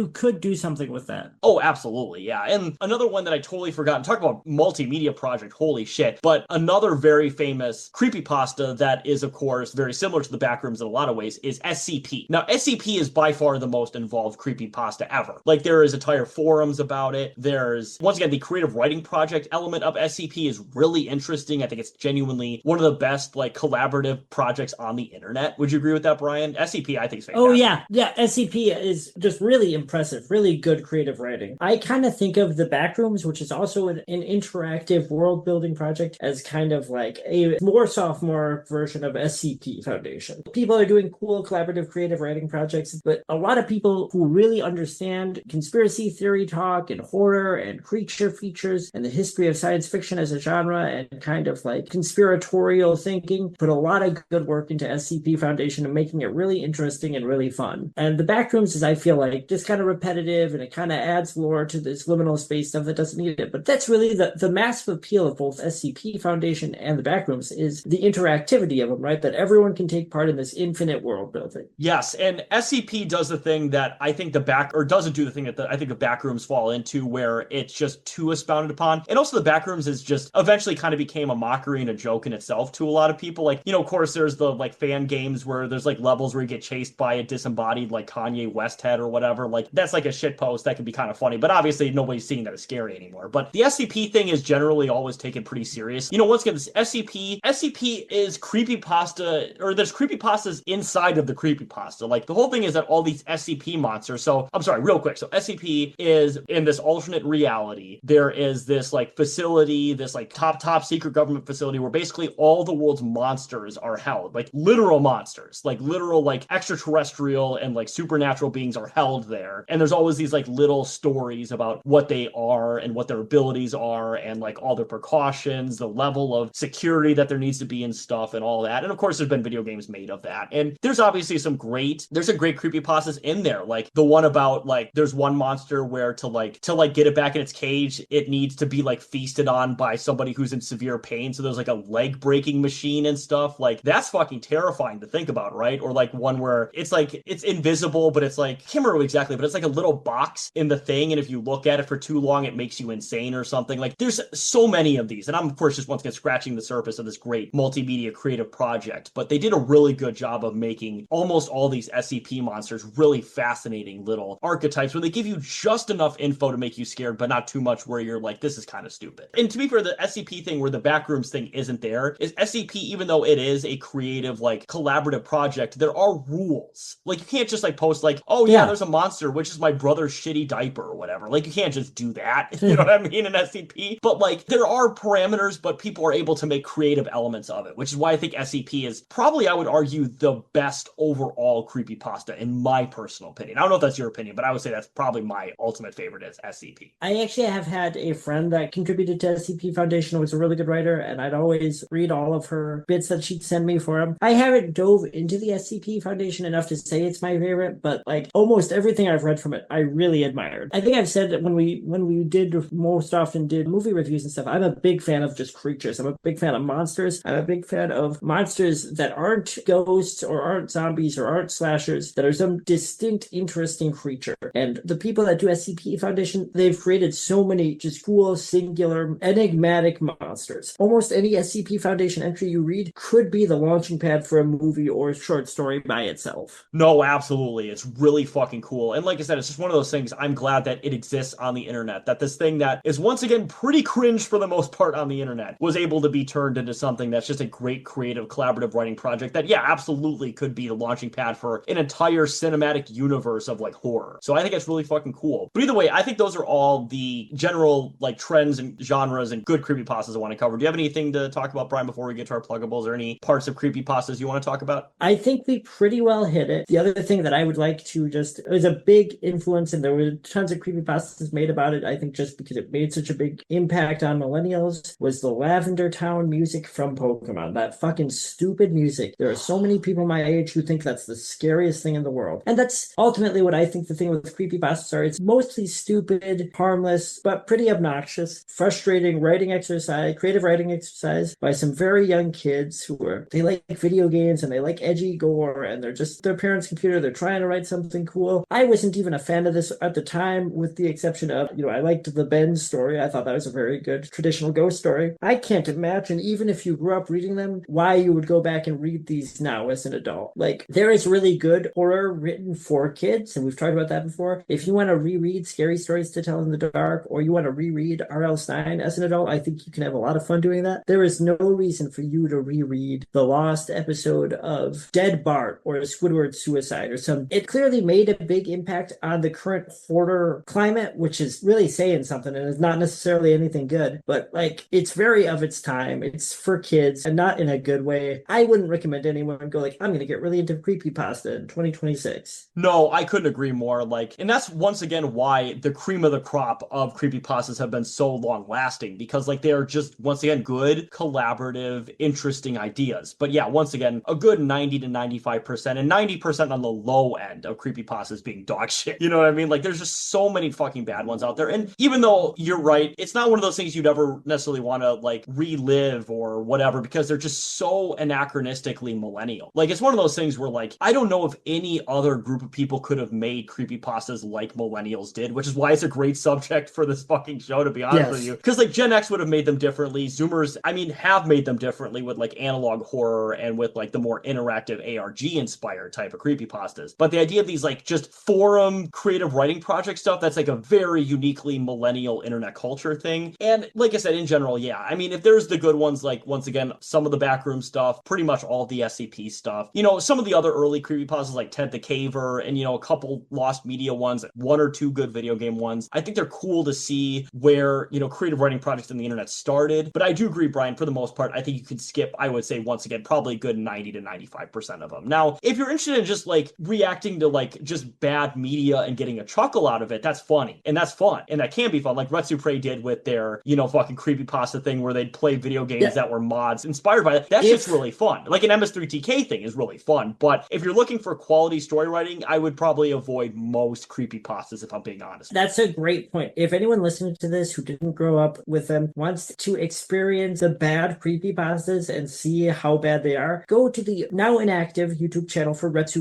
could do something with that. Oh, absolutely. Yeah. And another one that I totally forgot, talk about multimedia project, holy shit. But another very famous creepypasta that is, of course, very similar to the Backrooms in a lot of ways is SCP. Now, SCP is by far the most involved creepypasta ever. Like there is entire forums about it. There's, once again, the creative writing project element of SCP is really interesting. I think it's genuinely one of the best like collaborative projects on the internet. Would you agree with that, Brian? SCP, I think is fantastic. Oh yeah. SCP is just really impressive, really good creative writing. I kind of think of the Backrooms, which is also an interactive world building project, as kind of like a more sophomore version of SCP Foundation. People are doing cool collaborative creative writing projects, but a lot of people who really understand conspiracy theory talk and horror and creature features and the history of science fiction as a genre and kind of like conspiratorial thinking put a lot of good work into SCP Foundation and making it really interesting and really fun. And the Backrooms is, I feel like, just kind of repetitive, and it kind of adds lore to this liminal space stuff that doesn't need it. But that's really the massive appeal of both SCP Foundation and the Backrooms is the interactivity of them, right? That everyone can take part in this infinite world building. Yes, and SCP does the thing that I think doesn't do the thing that I think the Backrooms fall into, where it's just too expounded upon. And also the Backrooms is just eventually kind of became a mockery and a joke in itself to a lot of people. Like, you know, of course, there's the like fan games where there's like levels where you get chased by a disembodied like Kanye West head or whatever. Like that's like a shit post that can be kind of funny, but obviously nobody's seeing that as scary anymore. But the SCP thing is generally always taken pretty serious. You know, once again, this SCP is creepypasta, or there's creepypastas inside of the creepypasta. Like the whole thing is that all these SCP monsters. So I'm sorry, real quick. So SCP is in this alternate reality. There is this like facility, this like top secret government facility where basically all the world's monsters are held, like literal monsters, like literal like extraterrestrial and like supernatural beings are held there. And there's always these like little stories about what they are and what their abilities are and like all their precautions, the level of security that there needs to be and stuff and all that. And of course there's been video games made of that. And there's obviously some great creepypastas in there. Like the one about like there's one monster where to get it back in its cage, it needs to be like feasted on by somebody who's in severe pain. So there's like a leg breaking machine and stuff. Like that's fucking terrifying to think about, right? Or like one where it's like it's invisible, but it's like, I can't remember exactly, but it's like a little box in the thing, and if you look at it for too long it makes you insane or something. Like there's so many of these, and I'm of course just once again scratching the surface of this great multimedia creative project, but they did a really good job of making almost all these SCP monsters really fascinating little archetypes where they give you just enough info to make you scared, but not too much where you're like, this is kind of stupid. And to be fair, the SCP thing where the Backrooms thing isn't there is SCP, even though it is a creative like collaborative project, there are rules. Like you can't just like post like, oh yeah, there's a monster which is my brother's shitty diaper or whatever. Like you can't just do that. You know what I mean? In SCP. But like there are parameters, but people are able to make creative elements of it, which is why I think SCP is probably, I would argue, the best overall creepypasta in my personal opinion. I don't know if that's your opinion, but I would say that's probably my ultimate favorite is SCP. I actually have had a friend that contributed contributed to SCP Foundation, was a really good writer, and I'd always read all of her bits that she'd send me for them. I haven't dove into the SCP Foundation enough to say it's my favorite, but like almost everything I've read from it, I really admired. I think I've said that when we did most often did movie reviews and stuff, I'm a big fan of just creatures. I'm a big fan of monsters. I'm a big fan of monsters that aren't ghosts or aren't zombies or aren't slashers, that are some distinct, interesting creature. And the people that do SCP Foundation, they've created so many just cool, singular, enigmatic monsters. Almost any SCP Foundation entry you read could be the launching pad for a movie or a short story by itself. No, absolutely. It's really fucking cool. And like I said, it's just one of those things. I'm glad that it exists on the internet, that this thing that is once again pretty cringe for the most part on the internet was able to be turned into something that's just a great creative collaborative writing project that, yeah, absolutely could be the launching pad for an entire cinematic universe of like horror. So I think it's really fucking cool. But either way, I think those are all the general like trends and genres and good creepypastas I want to cover. Do you have anything to talk about, Brian, before we get to our pluggables, or any parts of creepypastas you want to talk about? I think we pretty well hit it. The other thing that I would like to just, it was a big influence, and there were tons of creepypastas made about it, I think just because it made such a big impact on millennials, was the Lavender Town music from Pokemon. That fucking stupid music. There are so many people my age who think that's the scariest thing in the world. And that's ultimately what I think the thing with creepypastas are. It's mostly stupid, harmless, but pretty obnoxious, frustrating writing exercise, creative writing exercise by some very young kids they like video games and they like edgy gore, and they're just their parents' computer. They're trying to write something cool. I wasn't even a fan of this at the time, with the exception of, I liked the Ben story. I thought that was a very good traditional ghost story. I can't imagine, even if you grew up reading them, why you would go back and read these now as an adult. Like, there is really good horror written for kids, and we've talked about that before. If you want to reread Scary Stories to Tell in the Dark, or you want to reread R.L. Stine as an adult, I think you can have a lot of fun doing that. There is no reason for you to reread the lost episode of Dead Bart or Squidward's Suicide or some. It clearly made a big impact on the current horror climate, which is really saying something, and is not necessarily anything good, but like, it's very of its time. It's for kids, and not in a good way. I wouldn't recommend anyone go like, I'm going to get really into creepypasta in 2026. No, I couldn't agree more. Like, and that's once again why the cream of the crop of creepypastas have been so long lasting, because like they are just once again good, collaborative, interesting ideas. But yeah, once again, a good 90 to 95%, and 90% on the low end of creepypastas being dog shit. You know what I mean? Like, there's just so many fucking bad ones out there. And even though you're right, it's not one of those things you'd ever necessarily want to like relive or whatever, because they're just so anachronistically millennial. Like, it's one of those things where like, I don't know if any other group of people could have made creepypastas like millennials did, which is why it's a great subject for this fucking show, to be honest with you. Because like Gen X would have made them differently. Zoomers, I mean, have made them differently with like analog horror and with like the more interactive ARG inspired type of creepypastas. But the idea of these like just forum creative writing project stuff, that's like a very uniquely millennial internet culture thing. And like I said, in general, yeah, I mean, if there's the good ones, like once again, some of the backroom stuff, pretty much all the SCP stuff, some of the other early creepypastas like Ted the Caver, and a couple lost media ones, one or two good video game ones, I think they're cool to see where creative writing projects on the internet started. But I do agree, Brian, for the most part, I think you could skip, I would say, once again, probably a good 90 to 95% of them. Now, if you're interested in just like reacting to like just bad media and getting a chuckle out of it, that's funny and that's fun, and that can be fun, like Retsu did with their fucking creepypasta thing where they'd play video games that were mods inspired by that. That's just really fun. Like an MS3TK thing is really fun. But if you're looking for quality story writing, I would probably avoid most creepypastas, if I'm being honest. That's a great point. If anyone listening to this who didn't grow up with them wants to experience the bad creepypastas and see how bad they are, go to the now inactive YouTube channel for Retsu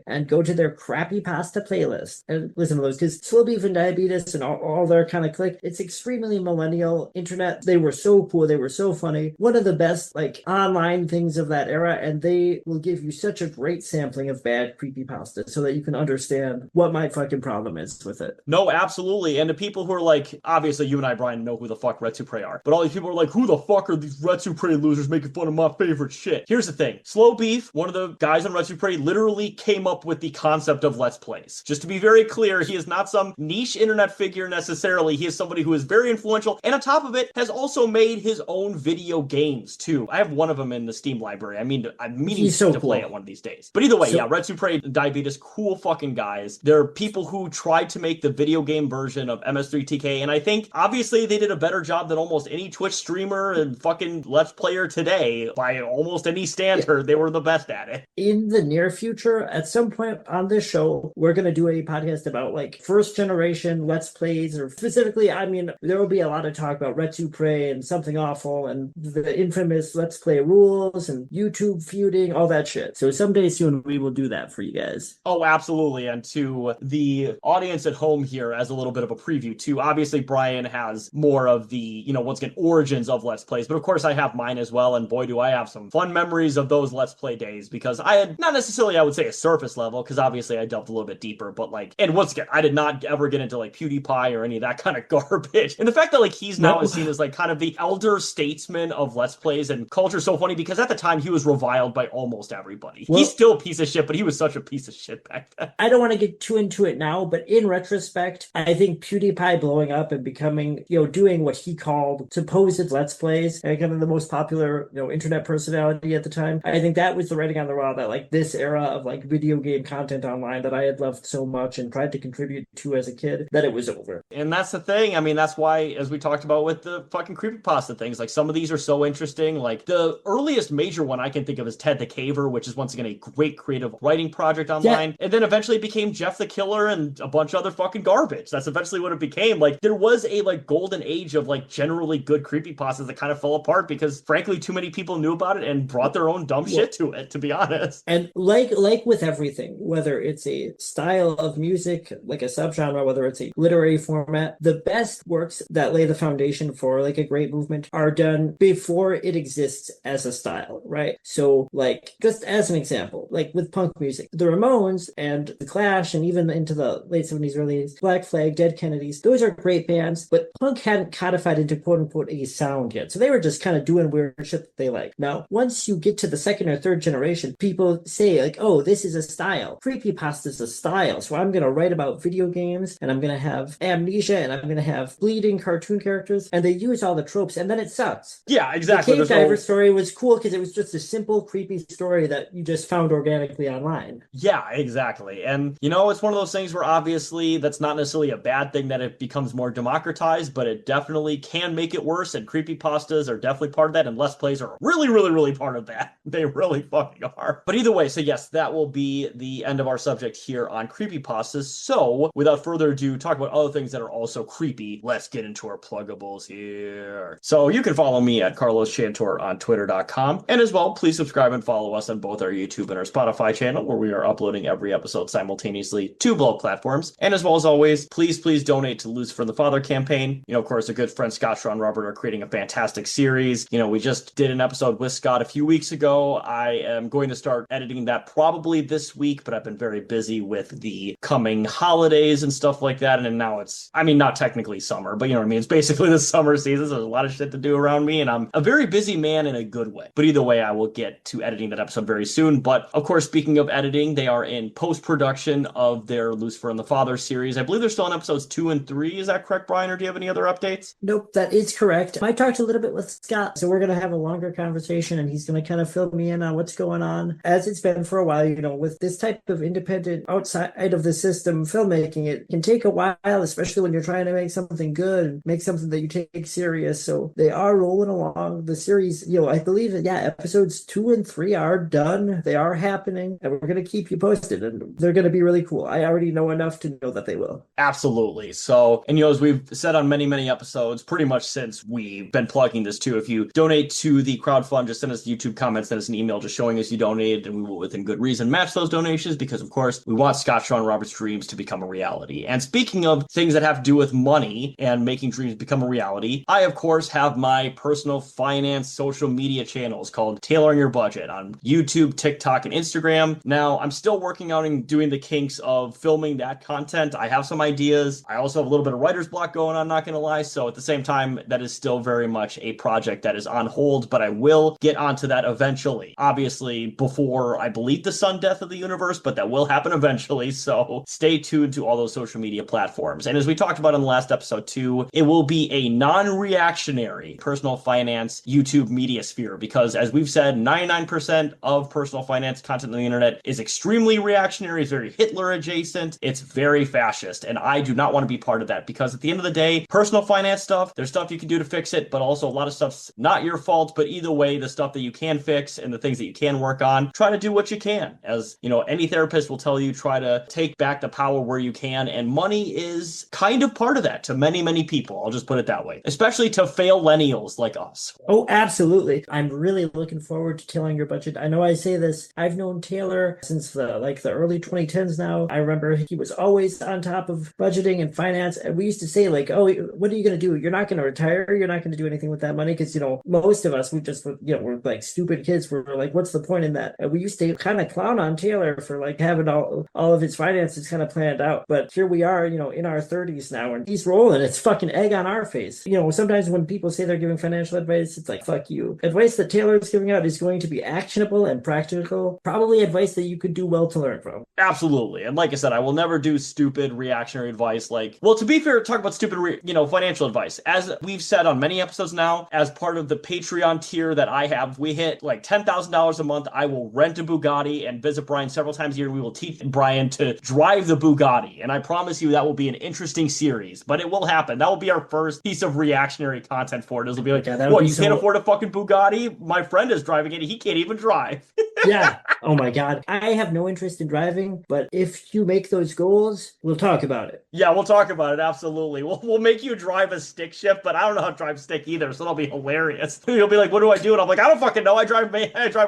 and go to their crappy pasta playlist and listen to those, because Slow Beef and Diabetes and all their kind of clique, it's extremely millennial internet. They were so cool. They were so funny. One of the best like online things of that era, and they will give you such a great sampling of bad creepypasta so that you can understand what my fucking problem is with it. No, absolutely. And the people who are like, obviously you and I, Brian, know who the fuck Retsu are, but all these people are like, who the fuck are these Retsu losers making fun of my favorite shit? Here's the thing. Slow Beef, one of the guys on Retsu literally came up with the concept of Let's Plays. Just to be very clear, he is not some niche internet figure necessarily. He is somebody who is very influential, and on top of it, has also made his own video games too. I have one of them in the Steam library. I'm meaning to play it one of these days. But either way, Retsu Diabetes, cool fucking guys. There are people who tried to make the video game version of MS3TK, and I think obviously they did a better job than almost any Twitch streamer and fucking Let's Player today. By almost any standard, they were the best at it. In the near future, at some point on this show, we're going to do a podcast about like first generation Let's Plays, or specifically, I mean, there will be a lot of talk about Retsu Prey and Something Awful and the infamous Let's Play rules and YouTube feuding, all that shit. So someday soon we will do that for you guys. Oh, absolutely. And to the audience at home here, as a little bit of a preview too, obviously Brian has more of the, once again, origins of Let's Plays, but of course I have mine as well, and boy do I have some fun memories of those Let's Play days, because I had, not necessarily I would say a surface level, because obviously I delved a little bit deeper, but like, and once again, I did not ever get into like PewDiePie or any of that kind of garbage. And the fact that like he's now is seen as like kind of the elder statesman of Let's Plays and culture is so funny, because at the time he was reviled by almost everybody. He's still a piece of shit, but he was such a piece of shit back then. I don't want to get too into it now, but in retrospect, I think PewDiePie blowing up and becoming, doing what he called supposed Let's Plays, and kind of the most popular, internet personality at the time, I think that was the writing on the wall that like this era of like video game content online that I had loved so much and tried to contribute to as a kid, that it was over. And that's the thing. I mean, that's why, as we talked about with the fucking Creepypasta things, like some of these are so interesting. Like the earliest major one I can think of is Ted the Caver, which is once again a great creative writing project online. Yeah. And then eventually it became Jeff the Killer and a bunch of other fucking garbage. That's eventually what it became. Like there was a like golden age of like generally good creepypastas that kind of fell apart because frankly too many people knew about it and brought their own dumb shit to it, to be honest. And like with everything, whether it's a style of music, like a subgenre, whether it's a literary format, the best works that lay the foundation for like a great movement are done before it exists as a style, right? So like just as an example, like with punk music, the Ramones and the Clash, and even into the late 70s, early 80s, Black Flag, Dead Kennedys, those are great bands, but punk hadn't codified into quote unquote a sound yet. So they were just kind of doing weird shit that they like. Now, once you get to the second or third generation, people say like, oh, this is a style. Creepypasta is a style. So I'm going to write about video games, and I'm going to have amnesia, and I'm going to have bleeding cartoon characters, and they use all the tropes, and then it sucks. Yeah, exactly. The Cave Diver story was cool because it was just a simple, creepy story that you just found organically online. Yeah, exactly. And, it's one of those things where obviously that's not necessarily a bad thing that it becomes more democratized, but it definitely can make it worse, and creepypastas are definitely part of that, and Let's Plays are really, really, really part of that. They really fucking are. But either way, so yes, that will be the end of our subject here on creepypastas. So, without further ado, talk about other things that are also creepy. Let's get into our pluggables here. So, you can follow me at Carlos Chantor on Twitter.com. And as well, please subscribe and follow us on both our YouTube and our Spotify channel, where we are uploading every episode simultaneously to both platforms. And as well as always, please donate to Lucifer and the Father campaign. Of course, a good friend Scott, Shaw, and Robert are creating a fantastic series. We just did an episode with Scott a few weeks ago. I am going to start editing that probably this week, but I've been very busy with the coming holidays and stuff like that. And now it's, not technically summer, but you know what I mean? It's basically the summer season. So there's a lot of shit to do around me, and I'm a very busy man in a good way. But either way, I will get to editing that episode very soon. But of course, speaking of editing, they are in post-production of their Lucifer and the Father series. I believe they're still on episodes 2 and 3. Is that correct, Brian? Or do you have any other updates? Nope, that is correct. I talked a little bit with Scott, so we're going to have a longer conversation, and he's going to kind of fill me in on what's going on. As it's been for a while, with this type of independent, outside of the system filmmaking, it can take a while, especially when you're trying to make something good, make something that you take serious. So they are rolling along. The series, I believe episodes 2 and 3 are done. They are happening, and we're going to keep you posted, and they're going to be really cool. I already know enough to know that they will. Absolutely. So, and as we've said on many, many episodes, pretty much since we've been plugging this too, if you donate to the crowdfund, just send us YouTube comments, send us an email just showing us you donated, and we will, within good reason, match those donations, because of course we want Scott, Shaw, and Robert's dreams to become a reality. And speaking of things that have to do with money and making dreams become a reality, I of course have my personal finance social media channels called Tailoring Your Budget on YouTube, TikTok, and Instagram. Now, I'm still working on and doing the kinks of filming that content. I have some ideas. I also have a little bit of writer's block going on, not gonna lie. So at the same time, that is still very much a project that is on hold, but I will get onto that eventually. Obviously, before I believe the sun death of the universe, but that will happen eventually. So stay tuned to all those social media platforms. And as we talked about in the last episode too, it will be a non-reactionary personal finance YouTube media sphere, because as we've said, 99% of personal finance content on the internet is extremely reactionary, it's very Hitler adjacent, it's very fascist, and I do not want to be part of that, because at the end of the day, personal finance finance stuff, there's stuff you can do to fix it, but also a lot of stuff's not your fault. But either way, the stuff that you can fix and the things that you can work on, try to do what you can. As you know, any therapist will tell you, try to take back the power where you can, and money is kind of part of that to many, many people. I'll just put it that way, especially to millennials like us. Oh, absolutely. I'm really looking forward to tailoring your budget. I know I say this, I've known Taylor since the early 2010s now. I remember he was always on top of budgeting and finance, and we used to say like, oh, what are you going to do? You're not going to retire. You're not going to do anything with that money, because, you know, most of us, we just, you know, we're like stupid kids. We're like, what's the point in that? And we used to kind of clown on Taylor for like having all of his finances kind of planned out. But here we are, you know, in our 30s now, and he's rolling. It's fucking egg on our face. You know, sometimes when people say they're giving financial advice, it's like, fuck you. Advice that Taylor is giving out is going to be actionable and practical. Probably advice that you could do well to learn from. Absolutely. And like I said, I will never do stupid reactionary advice. Like, well, to be fair, talk about stupid, financial advice. As we've said on many episodes now, as part of the Patreon tier that I have, we hit like $10,000 a month. I will rent a Bugatti and visit Brian several times a year. We will teach Brian to drive the Bugatti. And I promise you that will be an interesting series, but it will happen. That will be our first piece of reactionary content for it. It'll be like, what, you can't afford a fucking Bugatti? My friend is driving it. He can't even drive. Yeah. Oh my God. I have no interest in driving, but if you make those goals, we'll talk about it. Yeah, we'll talk about it. Absolutely. We'll make you drive a stick shift, but I don't know how to drive stick either, so it'll be hilarious. You'll be like, what do I do? And I'm like, I don't fucking know. I drive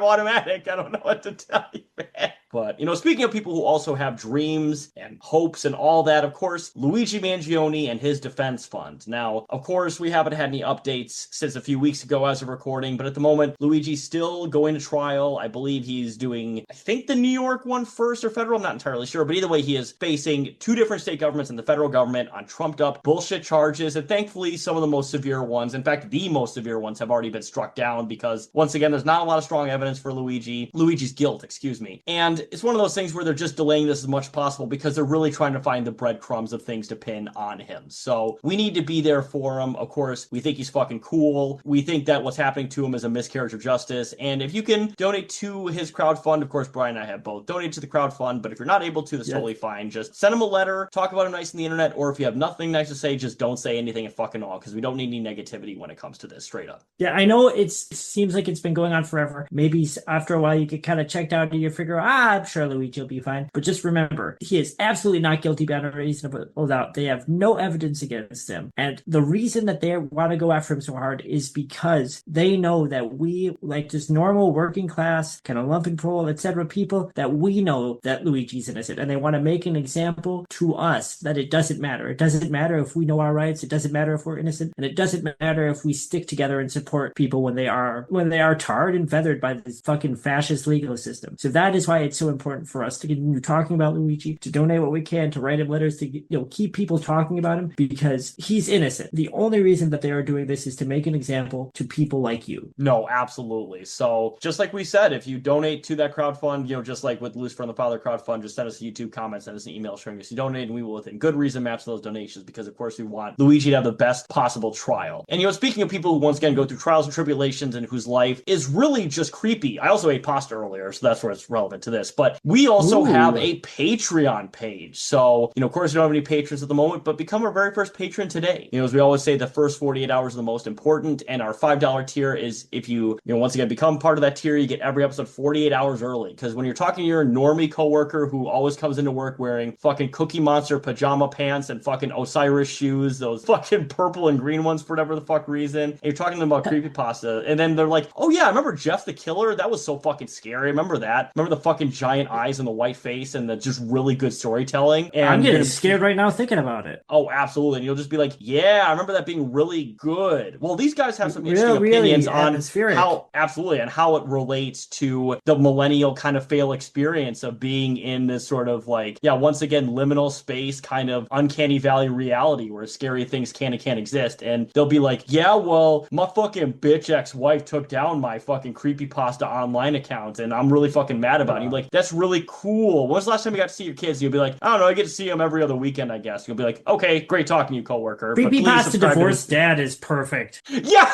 automatic. I don't know what to tell you, man. But, you know, speaking of people who also have dreams and hopes and all that, of course, Luigi Mangione and his defense fund. Now, of course, we haven't had any updates since a few weeks ago as of recording, but at the moment, Luigi's still going to trial. I believe he's doing, I think, the New York one first or federal. I'm not entirely sure, but either way, he is facing two different state governments and the federal government on trumped up bullshit charges. And thankfully, some of the most severe ones, in fact, the most severe ones, have already been struck down because, once again, there's not a lot of strong evidence for Luigi's guilt, And it's one of those things where they're just delaying this as much as possible because they're really trying to find the breadcrumbs of things to pin on him. So we need to be there for him. Of course, we think he's fucking cool. We think that what's happening to him is a miscarriage of justice. And if you can donate to his crowdfund, of course, Brian and I have both. Donate to the crowdfund, but if you're not able to, that's totally fine. Just send him a letter, talk about him nice on the internet, or if you have nothing nice to say, just don't say anything at fucking all, because we don't need any negativity when it comes to this, straight up. Yeah, I know it seems like it's been going on forever. Maybe after a while you get kind of checked out and you figure, I'm sure Luigi will be fine. But just remember, he is absolutely not guilty beyond a reasonable doubt. They have no evidence against him. And the reason that they want to go after him so hard is because they know that we, like just normal working class, kind of lumpen proll, etc. people, that we know that Luigi's innocent. And they want to make an example to us that it doesn't matter. It doesn't matter if we know our rights. It doesn't matter if we're innocent. And it doesn't matter if we stick together and support people when they are tarred and feathered by this fucking fascist legal system. So that is why it's so important for us to continue talking about Luigi, to donate what we can, to write him letters, to keep people talking about him, because he's innocent. The only reason that they are doing this is to make an example to people like you. No, absolutely. So just like we said, if you donate to that crowdfund, just like with Lucifer and the Father crowdfund, just send us a YouTube comment, send us an email showing us you donate, and we will within good reason match those donations, because of course we want Luigi to have the best possible trial. And speaking of people who once again go through trials and tribulations and whose life is really just creepy. I also ate pasta earlier, so that's where it's relevant to this. But we also have a Patreon page. So, of course, we don't have any patrons at the moment, but become our very first patron today. As we always say, the first 48 hours are the most important, and our $5 tier is if you once again become part of that tier, you get every episode 48 hours early. Because when you're talking to your normie coworker who always comes into work wearing fucking Cookie Monster pajama pants and fucking Osiris shoes, those fucking purple and green ones for whatever the fuck reason, and you're talking to them about Creepypasta, and then they're like, oh yeah, I remember Jeff the Killer? That was so fucking scary. I remember that. Remember the fucking giant eyes and the white face and the just really good storytelling? And I'm getting scared right now thinking about it. Oh, absolutely. And you'll just be like, yeah, I remember that being really good. Well, these guys have some interesting opinions on how it relates to the millennial kind of fail experience of being in this sort of once again, liminal space kind of uncanny valley reality where scary things can and can't exist. And they'll be like, yeah, well, my fucking bitch ex-wife took down my fucking Creepypasta online account and I'm really fucking mad about it. You're like, like, that's really cool. When was the last time you got to see your kids? You'll be like, I don't know, I get to see them every other weekend, I guess. You'll be like, okay, great talking to you, coworker. Creepypasta divorced dad is perfect. Yeah!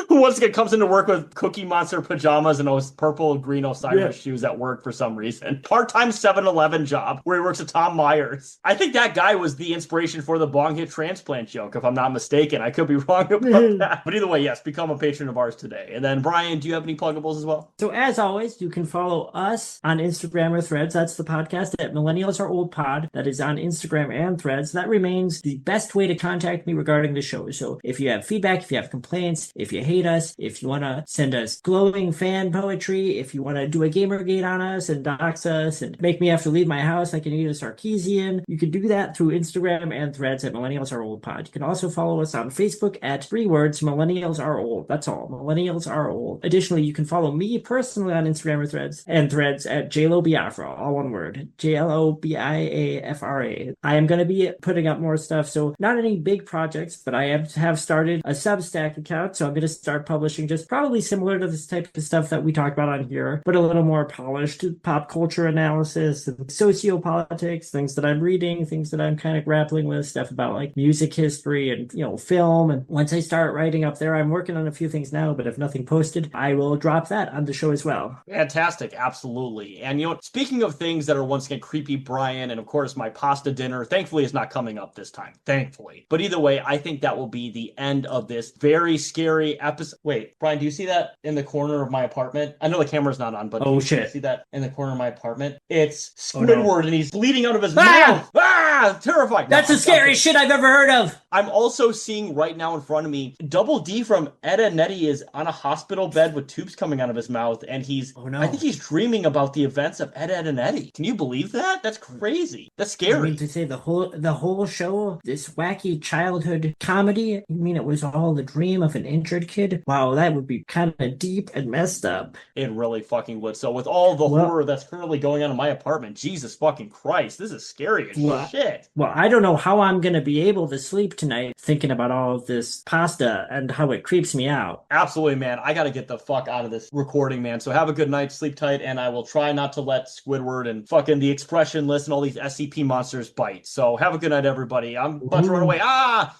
Who once again comes into work with Cookie Monster pajamas and those purple green Osiris shoes at work for some reason. Part-time 7-Eleven job where he works at Tom Myers. I think that guy was the inspiration for the bong hit transplant joke, if I'm not mistaken. I could be wrong about that. But either way, yes, become a patron of ours today. And then, Brian, do you have any pluggables as well? So as always, you can follow us on Instagram or Threads. That's the podcast at Millennials Are Old Pod. That is on Instagram and Threads. That remains the best way to contact me regarding the show. So if you have feedback, if you have complaints, if you hate us, if you want to send us glowing fan poetry, if you want to do a Gamergate on us and dox us and make me have to leave my house like Anita Sarkeesian, you can do that through Instagram and Threads at Millennials Are Old Pod. You can also follow us on Facebook at 3 words, Millennials Are Old. That's all. Millennials Are Old. Additionally, you can follow me personally on Instagram or Threads and Threads at JLO Biafra, all one word. JLOBIAFRA. I am going to be putting up more stuff, so not any big projects, but I have started a Substack account, so I'm going to start publishing just probably similar to this type of stuff that we talked about on here, but a little more polished pop culture analysis and sociopolitics, things that I'm reading, things that I'm kind of grappling with, stuff about like music history and, film. And once I start writing up there, I'm working on a few things now, but if nothing posted, I will drop that on the show as well. Fantastic. Absolutely. And speaking of things that are once again creepy, Brian, and of course my pasta dinner, thankfully is not coming up this time. Thankfully. But either way, I think that will be the end of this very scary episode. Wait, Brian, do you see that in the corner of my apartment? I know the camera's not on, but shit. See that in the corner of my apartment? It's Squidward and he's bleeding out of his mouth. Ah! Terrifying. That's the scariest shit I've ever heard of. I'm also seeing right now in front of me, Double D from Ed, Edd n Eddy is on a hospital bed with tubes coming out of his mouth, and I think he's dreaming about the events of Ed, Edd n Eddy. Can you believe that? That's crazy. That's scary. You mean to say the whole show, this wacky childhood comedy, you mean it was all the dream of an injured kid? Wow, that would be kind of deep and messed up. It really fucking would. So with all the horror that's currently going on in my apartment, Jesus fucking Christ, this is scary as shit. Well, I don't know how I'm going to be able to sleep tonight thinking about all of this pasta and how it creeps me out. Absolutely, man. I got to get the fuck out of this recording, man. So have a good night, sleep tight, and I will try not to let Squidward and fucking the Expressionless and all these SCP monsters bite. So have a good night, everybody. I'm about to run away. Ah!